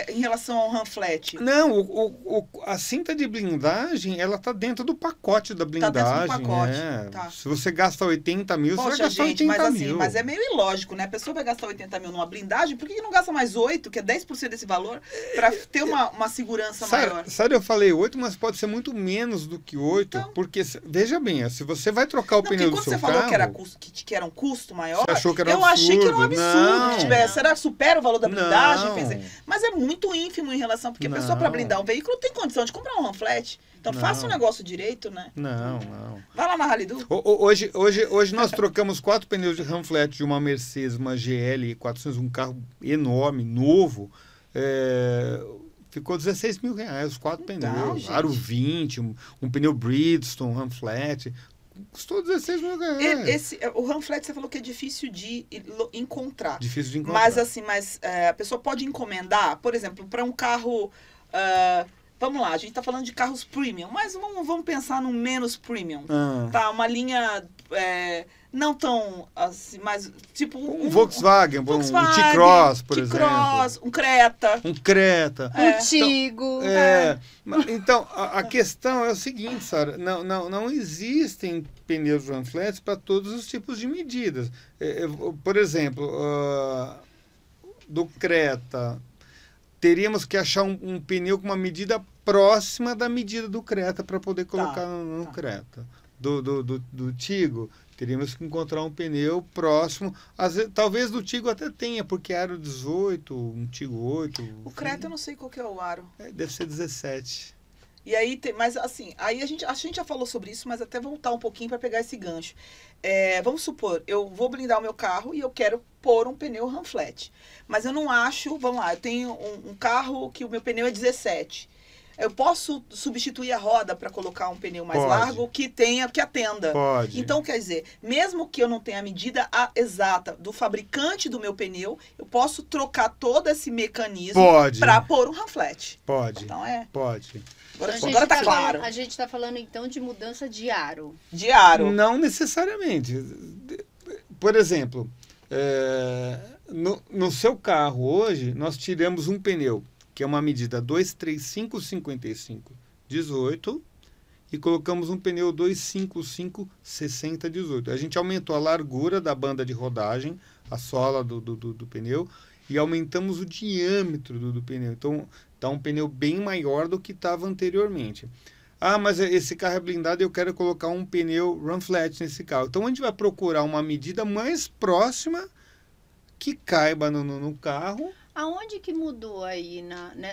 Speaker 1: em relação ao run flat?
Speaker 2: Não, a cinta de blindagem, ela tá dentro do pacote da blindagem.
Speaker 1: Tá dentro do pacote. Tá.
Speaker 2: Se você gasta 80 mil,
Speaker 1: Poxa,
Speaker 2: você vai gastar 80
Speaker 1: mas,
Speaker 2: mil.
Speaker 1: Mas é meio ilógico, né? A pessoa vai gastar 80 mil numa blindagem, por que não gasta mais 8, que é 10% desse valor, para ter uma segurança maior?
Speaker 2: Sabe, eu falei 8, mas pode ser muito menos do que 8, então, porque, veja bem, se você vai trocar o pneu do seu carro...
Speaker 1: Quando você falou que era um custo maior,
Speaker 2: você achou que era
Speaker 1: eu achei que era um absurdo.
Speaker 2: Não.
Speaker 1: Será que supera o valor da blindagem?
Speaker 2: Não.
Speaker 1: Mas é muito ínfimo em relação, porque a pessoa para blindar um veículo tem condição de comprar um run flat. Então faça o negócio direito, né?
Speaker 2: Não.
Speaker 1: Vai lá na Ralidu.
Speaker 2: Hoje nós trocamos 4 pneus de run flat de uma Mercedes, uma GL 400, um carro enorme, novo. Ficou 16 mil reais, os 4 pneus. Aro 20, um pneu Bridgestone, run flat. Custou 16 mil reais.
Speaker 1: O run flat você falou que é difícil de encontrar.
Speaker 2: Difícil de encontrar.
Speaker 1: Mas assim, a pessoa pode encomendar, por exemplo, para um carro... vamos lá, a gente está falando de carros premium, mas vamos pensar no menos premium. Tá, uma linha não tão assim, mais tipo
Speaker 2: um Volkswagen, um T-Cross, por exemplo.
Speaker 1: Um Creta.
Speaker 2: Um Creta.
Speaker 3: Um Tigo.
Speaker 2: Então, a questão é o seguinte, Sara, não existem pneus run flats para todos os tipos de medidas. Por exemplo, do Creta, teríamos que achar um pneu com uma medida próxima da medida do Creta para poder colocar no Creta. Do Tigo, teríamos que encontrar um pneu próximo. Às vezes, talvez do Tigo até tenha, porque aro 18, um Tigo 8.
Speaker 1: O Creta eu não sei qual que é o aro.
Speaker 2: Deve ser 17.
Speaker 1: E aí mas assim, aí a gente já falou sobre isso, mas até voltar um pouquinho para pegar esse gancho. Vamos supor, eu vou blindar o meu carro e eu quero pôr um pneu run flat. Mas eu não acho, vamos lá, eu tenho um carro que o meu pneu é 17. Eu posso substituir a roda para colocar um pneu mais largo que atenda.
Speaker 2: Pode.
Speaker 1: Então, quer dizer, mesmo que eu não tenha a medida exata do fabricante do meu pneu, eu posso trocar todo esse mecanismo para pôr um run flat.
Speaker 2: Pode.
Speaker 1: Então
Speaker 2: Pode.
Speaker 1: Agora tá claro.
Speaker 3: A gente está falando então de mudança de aro.
Speaker 1: De aro.
Speaker 2: Não necessariamente. Por exemplo, no seu carro hoje, nós tiramos um pneu, que é uma medida 235/55/18, e colocamos um pneu 255/60/18. A gente aumentou a largura da banda de rodagem, a sola do pneu, e aumentamos o diâmetro do pneu. Então, tá um pneu bem maior do que estava anteriormente. Ah, mas esse carro é blindado e eu quero colocar um pneu run flat nesse carro. Então, a gente vai procurar uma medida mais próxima que caiba no carro.
Speaker 3: Aonde que mudou aí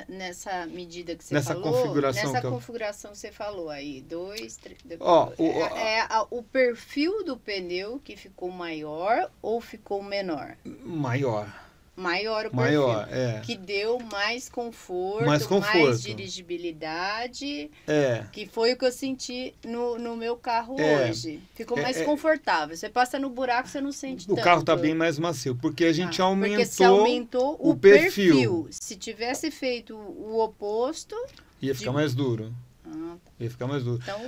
Speaker 3: nessa medida que você
Speaker 2: Nessa
Speaker 3: falou?
Speaker 2: configuração
Speaker 3: Nessa
Speaker 2: que eu-
Speaker 3: configuração que você falou aí. 2, 3...
Speaker 2: Ó,
Speaker 3: o perfil do pneu que ficou maior ou ficou menor?
Speaker 2: Maior.
Speaker 3: Maior o perfil.
Speaker 2: Maior, é.
Speaker 3: Que deu mais conforto,
Speaker 2: Mais conforto.
Speaker 3: mais dirigibilidade,
Speaker 2: É.
Speaker 3: que foi o que eu senti no meu carro
Speaker 2: É.
Speaker 3: hoje. Ficou mais confortável. Você passa no buraco, você não sente
Speaker 2: O
Speaker 3: tanto.
Speaker 2: carro tá bem mais macio, porque a gente
Speaker 3: Porque se
Speaker 2: aumentou,
Speaker 3: aumentou
Speaker 2: o
Speaker 3: o
Speaker 2: perfil.
Speaker 3: perfil. Se tivesse feito o oposto...
Speaker 2: ia ficar mais duro.
Speaker 3: Ah,
Speaker 2: Ia ficar mais duro.
Speaker 3: então,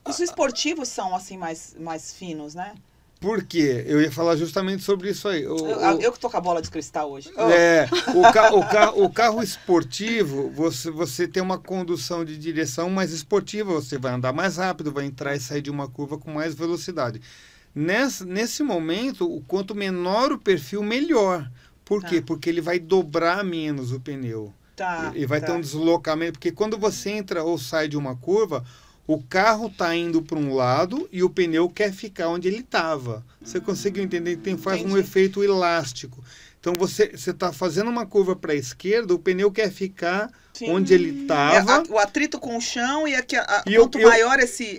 Speaker 1: Os esportivos são, assim, mais finos, né?
Speaker 2: Por quê? Eu ia falar justamente sobre isso aí.
Speaker 1: Eu que tô com a bola de cristal hoje.
Speaker 2: O carro esportivo, você tem uma condução de direção mais esportiva, você vai andar mais rápido, vai entrar e sair de uma curva com mais velocidade. Nesse momento, quanto menor o perfil, melhor. Por quê? Porque ele vai dobrar menos o pneu. E vai ter um deslocamento, porque quando você entra ou sai de uma curva, o carro está indo para um lado e o pneu quer ficar onde ele estava. Você conseguiu entender? Faz um efeito elástico. Então você está fazendo uma curva para a esquerda, o pneu quer ficar onde ele estava.
Speaker 1: O atrito com o chão e quanto maior esse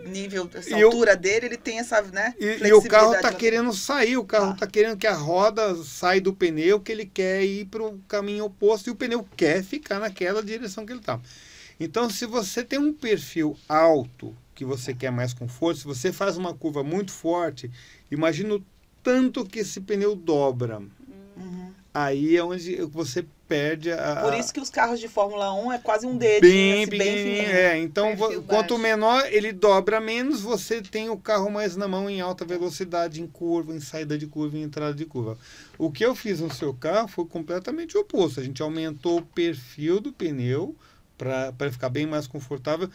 Speaker 1: nível, essa altura dele, ele tem essa, né,
Speaker 2: e o carro está querendo sair, o carro está querendo que a roda saia do pneu, que ele quer ir para o caminho oposto e o pneu quer ficar naquela direção que ele está. Então, se você tem um perfil alto, que você quer mais conforto, se você faz uma curva muito forte, imagina o tanto que esse pneu dobra. Aí é onde você perde a...
Speaker 1: Por isso que os carros de Fórmula 1 é quase um dedinho, bem fininho.
Speaker 2: Então, quanto menor, ele dobra menos, você tem o carro mais na mão em alta velocidade, em curva, em saída de curva, em entrada de curva. O que eu fiz no seu carro foi completamente o oposto. A gente aumentou o perfil do pneu, para ficar bem mais confortável.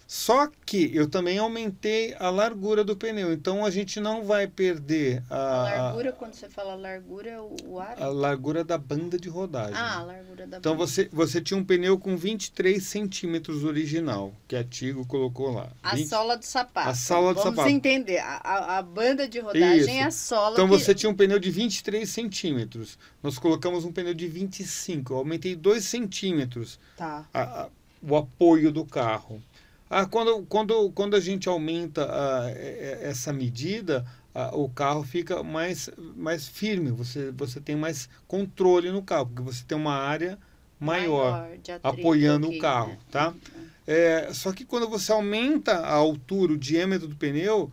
Speaker 2: Só que eu também aumentei a largura do pneu. Então a gente não vai perder
Speaker 3: a largura, quando você fala largura, é o aro?
Speaker 2: A largura da banda de rodagem.
Speaker 3: A largura da
Speaker 2: então
Speaker 3: banda.
Speaker 2: você tinha um pneu com 23 centímetros original, que a Tigo colocou lá.
Speaker 3: A sola do sapato.
Speaker 2: A sola do sapato.
Speaker 3: Vamos entender. A banda de rodagem é a sola.
Speaker 2: Então você tinha um pneu de 23 centímetros. Nós colocamos um pneu de 25. Eu aumentei 2 centímetros o apoio do carro. Quando a gente aumenta essa medida, o carro fica mais firme, você tem mais controle no carro, porque você tem uma área maior apoiando o carro, tá? Só que quando você aumenta a altura, o diâmetro do pneu,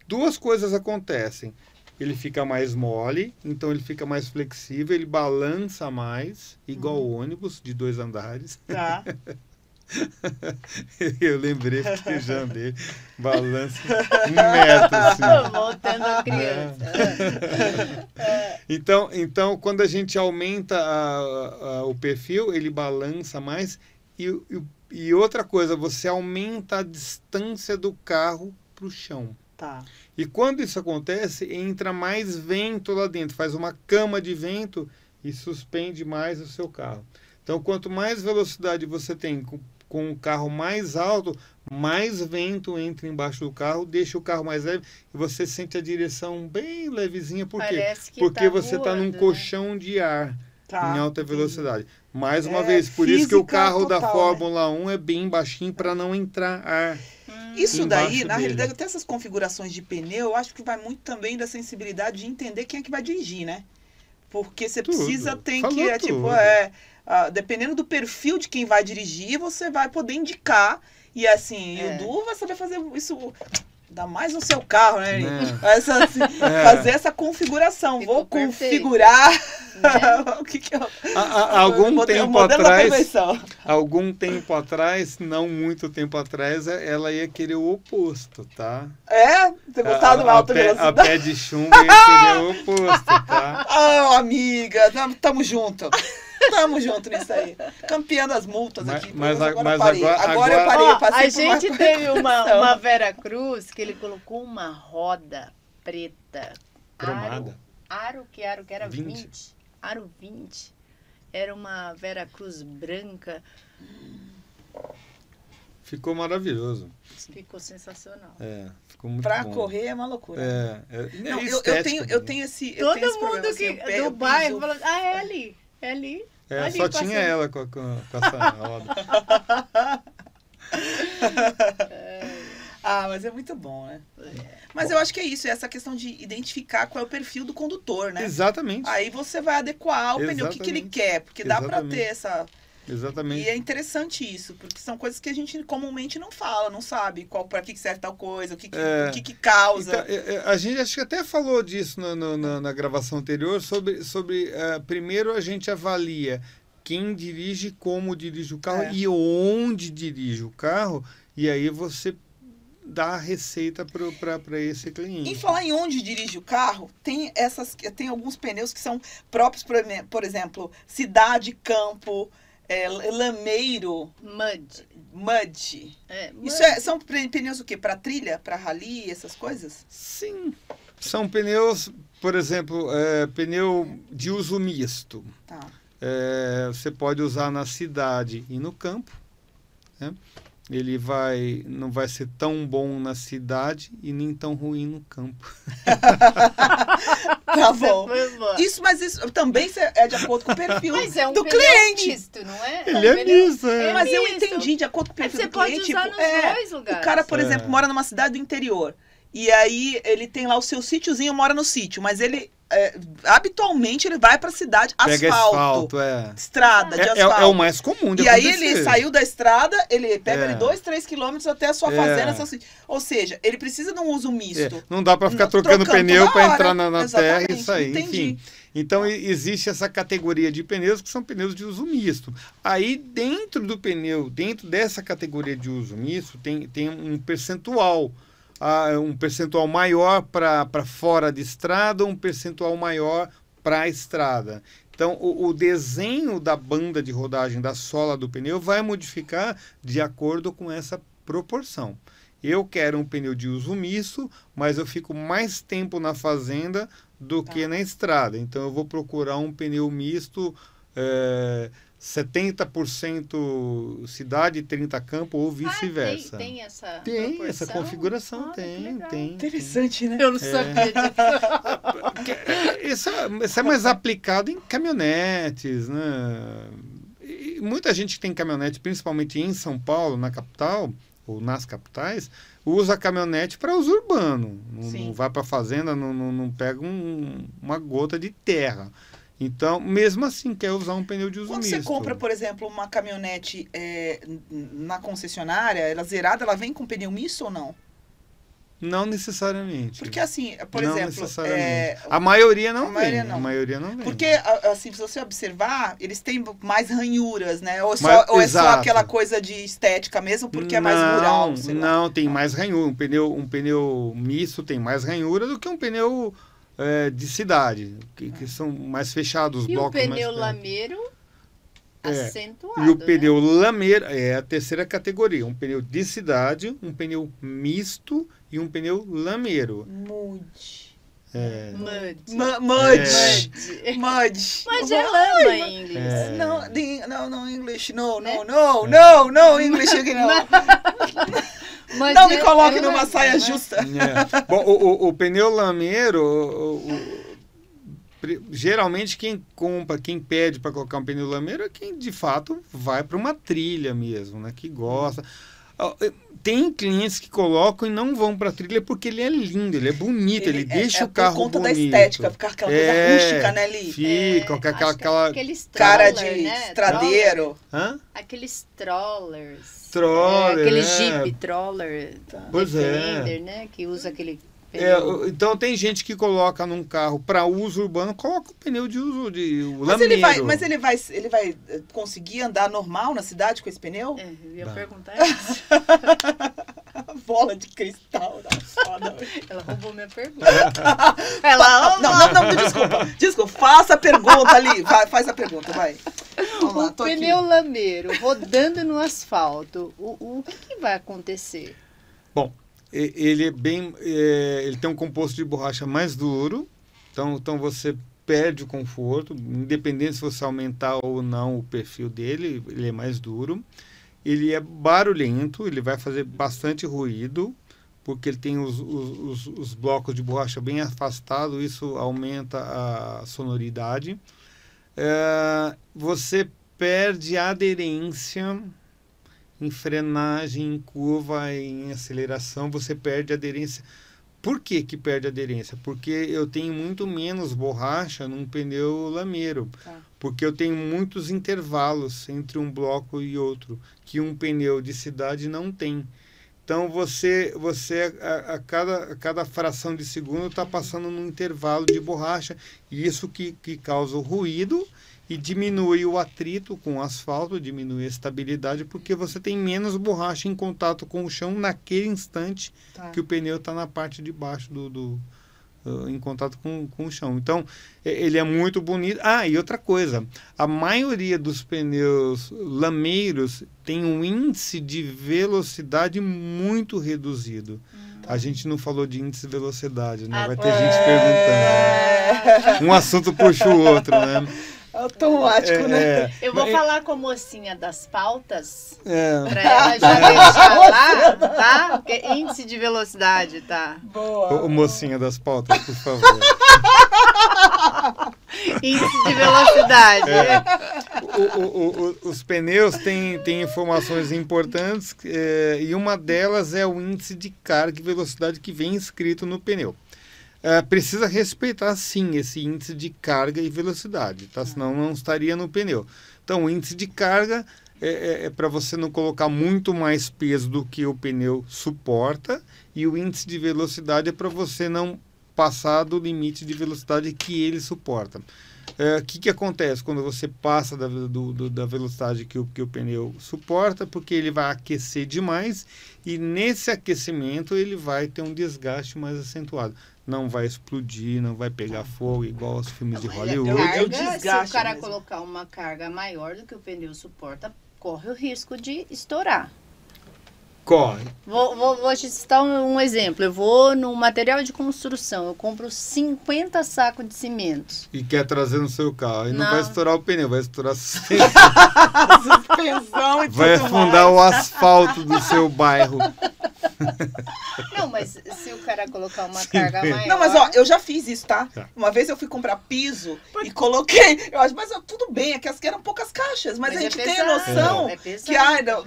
Speaker 2: duas coisas acontecem. Ele fica mais mole, então ele fica mais flexível, ele balança mais, igual o ônibus de 2 andares.
Speaker 1: Tá.
Speaker 2: Eu lembrei que já andei balança 1 metro assim.
Speaker 3: Voltando a criança.
Speaker 2: Então quando a gente aumenta o perfil, ele balança mais e outra coisa, você aumenta a distância do carro para o chão.
Speaker 1: Tá.
Speaker 2: E quando isso acontece, entra mais vento lá dentro, faz uma cama de vento e suspende mais o seu carro. Então, quanto mais velocidade você tem com um carro mais alto, mais vento entra embaixo do carro, deixa o carro mais leve e você sente a direção bem levezinha. Por quê? Porque você está num colchão de ar em alta velocidade. Mais uma vez, por isso que o carro total, da Fórmula 1 é bem baixinho para não entrar ar.
Speaker 1: Isso daí, na realidade, até essas configurações de pneu, eu acho que vai muito também da sensibilidade de entender quem é que vai dirigir, né? Porque você precisa, dependendo do perfil de quem vai dirigir, você vai poder indicar. E assim, o Du vai saber fazer isso, ainda mais no seu carro, né? Fazer essa configuração.
Speaker 3: Ficou
Speaker 1: vou
Speaker 3: perfeito.
Speaker 1: Configurar. O que eu...
Speaker 2: Algum tempo atrás, não muito tempo atrás, ela ia querer o oposto, tá?
Speaker 1: Você gostava de uma alta velocidade?
Speaker 2: A pé de chumbo ia querer o oposto, tá?
Speaker 1: Amiga, tamo junto. Tamo junto nisso aí. Campeã das multas aqui.
Speaker 2: Mas
Speaker 1: agora eu parei. Eu passei
Speaker 3: a gente teve uma Vera Cruz que ele colocou uma roda preta.
Speaker 2: Cromada.
Speaker 3: Aro que era 20. aro 20, era uma Veracruz branca.
Speaker 2: Ficou maravilhoso.
Speaker 3: Ficou sensacional.
Speaker 2: Ficou muito
Speaker 1: Pra
Speaker 2: bom.
Speaker 1: correr é uma loucura.
Speaker 2: Não,
Speaker 1: Eu tenho esse
Speaker 3: Todo
Speaker 1: problema,
Speaker 3: mundo
Speaker 1: assim,
Speaker 3: do bairro falou, é ali, é ali. Ali,
Speaker 2: só
Speaker 3: passando.
Speaker 2: tinha ela com essa roda.
Speaker 1: Mas é muito bom, né? Mas eu acho que é isso, é essa questão de identificar qual é o perfil do condutor, né?
Speaker 2: Exatamente.
Speaker 1: Aí você vai adequar o pneu, o que ele quer, porque dá pra ter essa...
Speaker 2: Exatamente.
Speaker 1: E é interessante isso, porque são coisas que a gente comumente não fala, não sabe para que serve tal coisa, o que causa.
Speaker 2: Então, a gente acho que até falou disso na gravação anterior, sobre primeiro a gente avalia quem dirige, como dirige o carro e onde dirige o carro, e aí você dá a receita para esse cliente.
Speaker 1: Em falar em onde dirige o carro, tem alguns pneus que são próprios, por exemplo, cidade, campo, lameiro, mud. Isso são pneus o quê? Para trilha, para rally, essas coisas?
Speaker 2: Sim. São pneus, por exemplo, pneu de uso misto.
Speaker 1: Tá.
Speaker 2: Você pode usar na cidade e no campo, né? Ele não vai ser tão bom na cidade e nem tão ruim no campo.
Speaker 1: Tá bom. Mas isso também é de acordo com o perfil do cliente.
Speaker 3: Misto, não é?
Speaker 2: Ele é misto,
Speaker 1: Mas eu
Speaker 3: misto.
Speaker 1: entendi, de acordo com o perfil
Speaker 3: Você
Speaker 1: do cliente.
Speaker 3: pode usar nos dois lugares.
Speaker 1: O cara, por exemplo, mora numa cidade do interior. E aí ele tem lá o seu sítiozinho, mora no sítio, mas ele habitualmente ele vai pra cidade,
Speaker 2: pega asfalto,
Speaker 1: estrada de asfalto.
Speaker 2: É o mais comum de
Speaker 1: E
Speaker 2: acontecer.
Speaker 1: aí ele saiu da estrada, ele pega ali 2, 3 quilômetros até a sua fazenda, seu sítio. Ou seja, ele precisa de um uso misto.
Speaker 2: Não dá pra ficar trocando pneu pra entrar na terra e sair.
Speaker 1: Entendi.
Speaker 2: Enfim. Então existe essa categoria de pneus que são pneus de uso misto. Aí dentro do pneu, dentro dessa categoria de uso misto, tem um percentual. Um percentual maior para fora de estrada, um percentual maior para a estrada. Então, o desenho da banda de rodagem da sola do pneu vai modificar de acordo com essa proporção. Eu quero um pneu de uso misto, mas eu fico mais tempo na fazenda do que na estrada. Então, eu vou procurar um pneu misto 70% cidade, 30% campo ou vice-versa.
Speaker 3: Tem essa
Speaker 2: proporção? Essa configuração, tem.
Speaker 1: Interessante, né?
Speaker 3: Eu não sabia
Speaker 2: disso. Isso é mais aplicado em caminhonetes, né? E muita gente que tem caminhonete, principalmente em São Paulo, na capital, ou nas capitais, usa caminhonete para uso urbano. Não vai para a fazenda, não pega uma gota de terra. Então, mesmo assim, quer usar um pneu de uso misto.
Speaker 1: Quando você compra, por exemplo, uma caminhonete na concessionária, ela zerada, ela vem com pneu misto ou não?
Speaker 2: Não necessariamente.
Speaker 1: Porque assim, por
Speaker 2: não
Speaker 1: exemplo...
Speaker 2: necessariamente. A maioria não vem.
Speaker 1: Não.
Speaker 2: A maioria não vem.
Speaker 1: Porque, assim, se você observar, eles têm mais ranhuras, né? Ou é só aquela coisa de estética mesmo, porque é mais rural, sei lá.
Speaker 2: Não, tem mais ranhura. Um pneu misto tem mais ranhura do que um pneu... de cidade, que são mais fechados, os blocos mais...
Speaker 3: E o pneu lameiro acentuado,
Speaker 2: e o pneu lameiro é a terceira categoria, um pneu de cidade, um pneu misto e um pneu lameiro.
Speaker 1: Mud.
Speaker 3: Mas é lama em inglês.
Speaker 1: No English, no English aqui não. Não me coloque numa saia justa.
Speaker 2: Bom, o pneu lameiro, geralmente quem pede para colocar um pneu lameiro é quem de fato vai para uma trilha mesmo, né? Que gosta. Tem clientes que colocam e não vão para a trilha porque ele é lindo, ele é bonito, ele deixa o carro bonito.
Speaker 1: Por conta da estética, ficar aquela coisa rústica, né, Li?
Speaker 2: Fica, aquela
Speaker 1: cara de estradeiro.
Speaker 2: Hã?
Speaker 3: Aqueles trollers.
Speaker 2: Aquele
Speaker 3: Jeep troller.
Speaker 2: Pois
Speaker 3: Defender, né? Que usa aquele...
Speaker 2: Então tem gente que coloca num carro para uso urbano, coloca o pneu de uso de lameiro.
Speaker 1: Mas ele vai conseguir andar normal na cidade com esse pneu?
Speaker 3: Eu ia perguntar isso.
Speaker 1: Bola de cristal da foda.
Speaker 3: Ela roubou minha pergunta.
Speaker 1: Não, desculpa. Faça a pergunta ali. Faz a pergunta, vai. Vamos lá,
Speaker 3: o pneu lameiro rodando no asfalto, o que vai acontecer?
Speaker 2: Bom, ele é ele tem um composto de borracha mais duro, então você perde o conforto, independente se você aumentar ou não o perfil dele, ele é mais duro. Ele é barulhento, ele vai fazer bastante ruído, porque ele tem os blocos de borracha bem afastados, isso aumenta a sonoridade. Você perde aderência em frenagem, em curva, em aceleração, você perde aderência. Por que que perde aderência? Porque eu tenho muito menos borracha num pneu lameiro.
Speaker 1: Tá.
Speaker 2: Porque eu tenho muitos intervalos entre um bloco e outro, que um pneu de cidade não tem. Então, você a cada fração de segundo está passando num intervalo de borracha, e isso que causa o ruído e diminui o atrito com o asfalto, diminui a estabilidade, porque você tem menos borracha em contato com o chão naquele instante que o pneu está na parte de baixo em contato com o chão. Então, ele é muito bonito. E outra coisa, a maioria dos pneus lameiros tem um índice de velocidade muito reduzido. A gente não falou de índice de velocidade, né? Vai ter gente perguntando. Um assunto puxa o outro, né?
Speaker 1: Automático, né?
Speaker 3: Eu vou falar com a mocinha das pautas, para ela já deixar lá, tá? Porque índice de velocidade, tá?
Speaker 1: Boa.
Speaker 2: Ô, mocinha das pautas, por favor.
Speaker 3: Índice de velocidade.
Speaker 2: Os pneus têm informações importantes, e uma delas é o índice de carga e velocidade que vem escrito no pneu. Precisa respeitar, sim, esse índice de carga e velocidade, tá? Senão não estaria no pneu. Então, o índice de carga é para você não colocar muito mais peso do que o pneu suporta, e o índice de velocidade é para você não passar do limite de velocidade que ele suporta. O que acontece quando você passa da velocidade que o pneu suporta? Porque ele vai aquecer demais, e nesse aquecimento ele vai ter um desgaste mais acentuado. Não vai explodir, não vai pegar fogo igual aos filmes de Hollywood.
Speaker 3: Se o cara colocar uma carga maior do que o pneu suporta, corre o risco de estourar.
Speaker 2: Corre.
Speaker 3: Vou te citar um exemplo. Eu vou no material de construção, eu compro 50 sacos de cimento.
Speaker 2: E quer trazer no seu carro. E não vai estourar o pneu, vai estourar a
Speaker 1: suspensão e
Speaker 2: vai afundar o asfalto do seu bairro.
Speaker 3: Não, mas se o cara colocar uma carga maior...
Speaker 1: Não, mas eu já fiz isso, tá? Uma vez eu fui comprar piso e coloquei... Eu acho, mas tudo bem, é que eram poucas caixas, mas a gente tem a noção que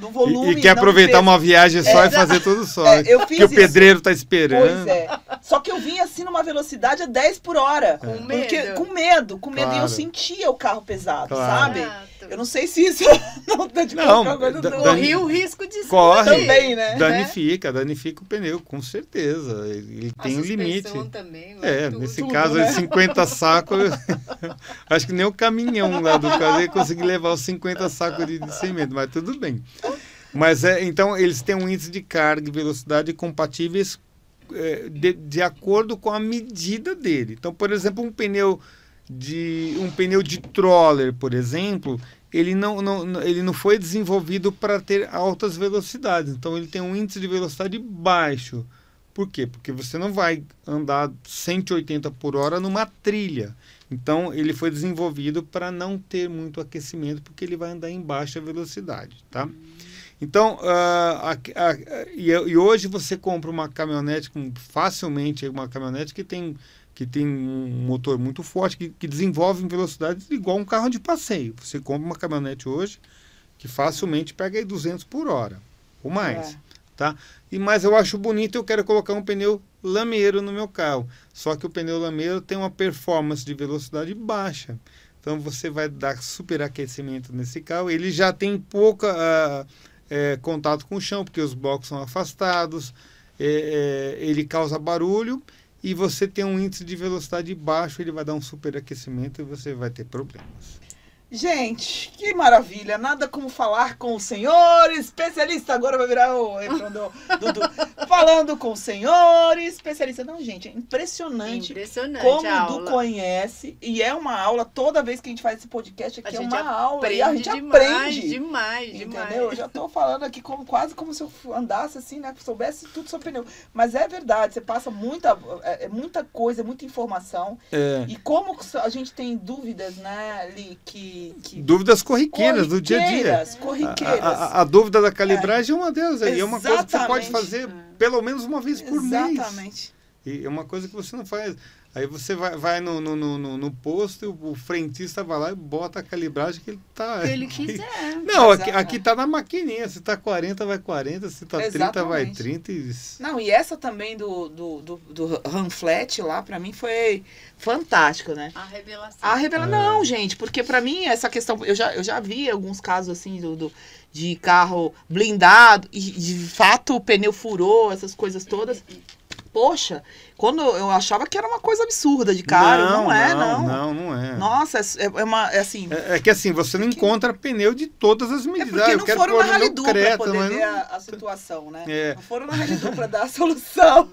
Speaker 1: do volume...
Speaker 2: E quer aproveitar uma viagem só e fazer tudo só.
Speaker 1: Eu fiz
Speaker 2: que o pedreiro tá esperando.
Speaker 1: Pois é. Só que eu vim assim numa velocidade a 10 por hora.
Speaker 3: Com medo.
Speaker 1: Com medo. E eu sentia o carro pesado,
Speaker 2: Claro.
Speaker 1: sabe? Eu não sei se isso não tá de
Speaker 3: corri o risco de
Speaker 2: corre
Speaker 1: também, né?
Speaker 2: Danifica o pneu, com certeza. Ele tem um limite.
Speaker 3: Também,
Speaker 2: nesse caso, né? 50 sacos, acho que nem o caminhão lá do caso ia conseguir levar os 50 sacos de cimento, mas tudo bem. Mas então eles têm um índice de carga e velocidade compatíveis de acordo com a medida dele. Então, por exemplo, um pneu de troller, por exemplo, ele não foi desenvolvido para ter altas velocidades. Então, ele tem um índice de velocidade baixo. Por quê? Porque você não vai andar 180 por hora numa trilha. Então, ele foi desenvolvido para não ter muito aquecimento, porque ele vai andar em baixa velocidade, tá? Então, e hoje você compra uma caminhonete, facilmente uma caminhonete que tem um motor muito forte, que desenvolve em velocidades igual um carro de passeio. Você compra uma caminhonete hoje que facilmente pega aí 200 por hora, ou mais. Tá? Mas eu acho bonito, eu quero colocar um pneu lameiro no meu carro. Só que o pneu lameiro tem uma performance de velocidade baixa. Então você vai dar superaquecimento nesse carro. Ele já tem pouca contato com o chão, porque os blocos são afastados, ele causa barulho, e você tem um índice de velocidade baixo, ele vai dar um superaquecimento e você vai ter problemas.
Speaker 1: Gente, que maravilha. Nada como falar com o senhor especialista. Agora vai virar o Dudu. Falando com o senhor especialista. Não, gente, é impressionante como o Dudu conhece. E é uma aula, toda vez que a gente faz esse podcast aqui, é uma aula. E a gente aprende.
Speaker 3: Demais.
Speaker 1: Eu já tô falando aqui quase como se eu andasse assim, né? Soubesse tudo sobre pneu. Mas é verdade, você passa muita coisa, muita informação. E como a gente tem dúvidas, né, Li,
Speaker 2: dúvidas corriqueiras do dia a dia.
Speaker 1: Corriqueiras.
Speaker 2: A dúvida da calibragem é uma delas. É uma coisa que você pode fazer pelo menos uma vez por mês.
Speaker 1: Exatamente.
Speaker 2: E é uma coisa que você não faz. Aí você vai no posto e o frentista vai lá e bota a calibragem que ele tá...
Speaker 3: Que ele quiser.
Speaker 2: Não, aqui tá na maquininha. Se tá 40, vai 40. Se tá 30, vai 30.
Speaker 1: Não, e essa também do Ranflet lá, pra mim, foi fantástico, né?
Speaker 3: A revelação.
Speaker 1: Não, gente, porque pra mim essa questão... Eu já vi alguns casos assim de carro blindado e de fato o pneu furou, essas coisas todas. Poxa, quando eu achava que era uma coisa absurda de caro, não é. Nossa, é assim...
Speaker 2: É que assim, você não encontra pneu de todas as medidas.
Speaker 1: É porque não foram na Ralidu para poder ver a situação, né? Não foram na Ralidu para dar a solução.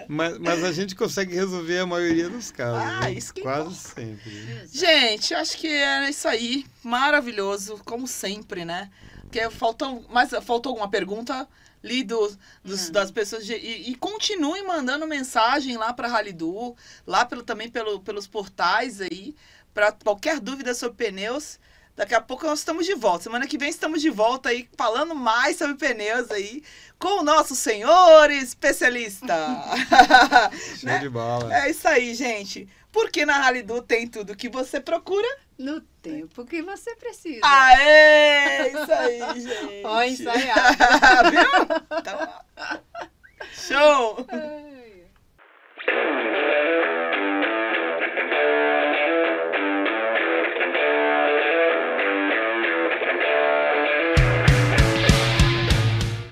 Speaker 2: Mas a gente consegue resolver a maioria dos casos.
Speaker 1: Isso que
Speaker 2: quase sempre.
Speaker 1: Gente, acho que é isso aí. Maravilhoso, como sempre, né? Porque faltou alguma pergunta? Li das pessoas e continue mandando mensagem lá para a Ralidu, lá também pelos portais aí, para qualquer dúvida sobre pneus. Daqui a pouco nós estamos de volta. Semana que vem estamos de volta aí, falando mais sobre pneus aí, com o nosso senhor especialista.
Speaker 2: Show de bola.
Speaker 1: É isso aí, gente. Porque na Ralidu tem tudo que você procura.
Speaker 3: No tempo que você precisa.
Speaker 1: Aê! Isso aí, gente.
Speaker 3: Ó, ensaiado.
Speaker 1: Viu? Então,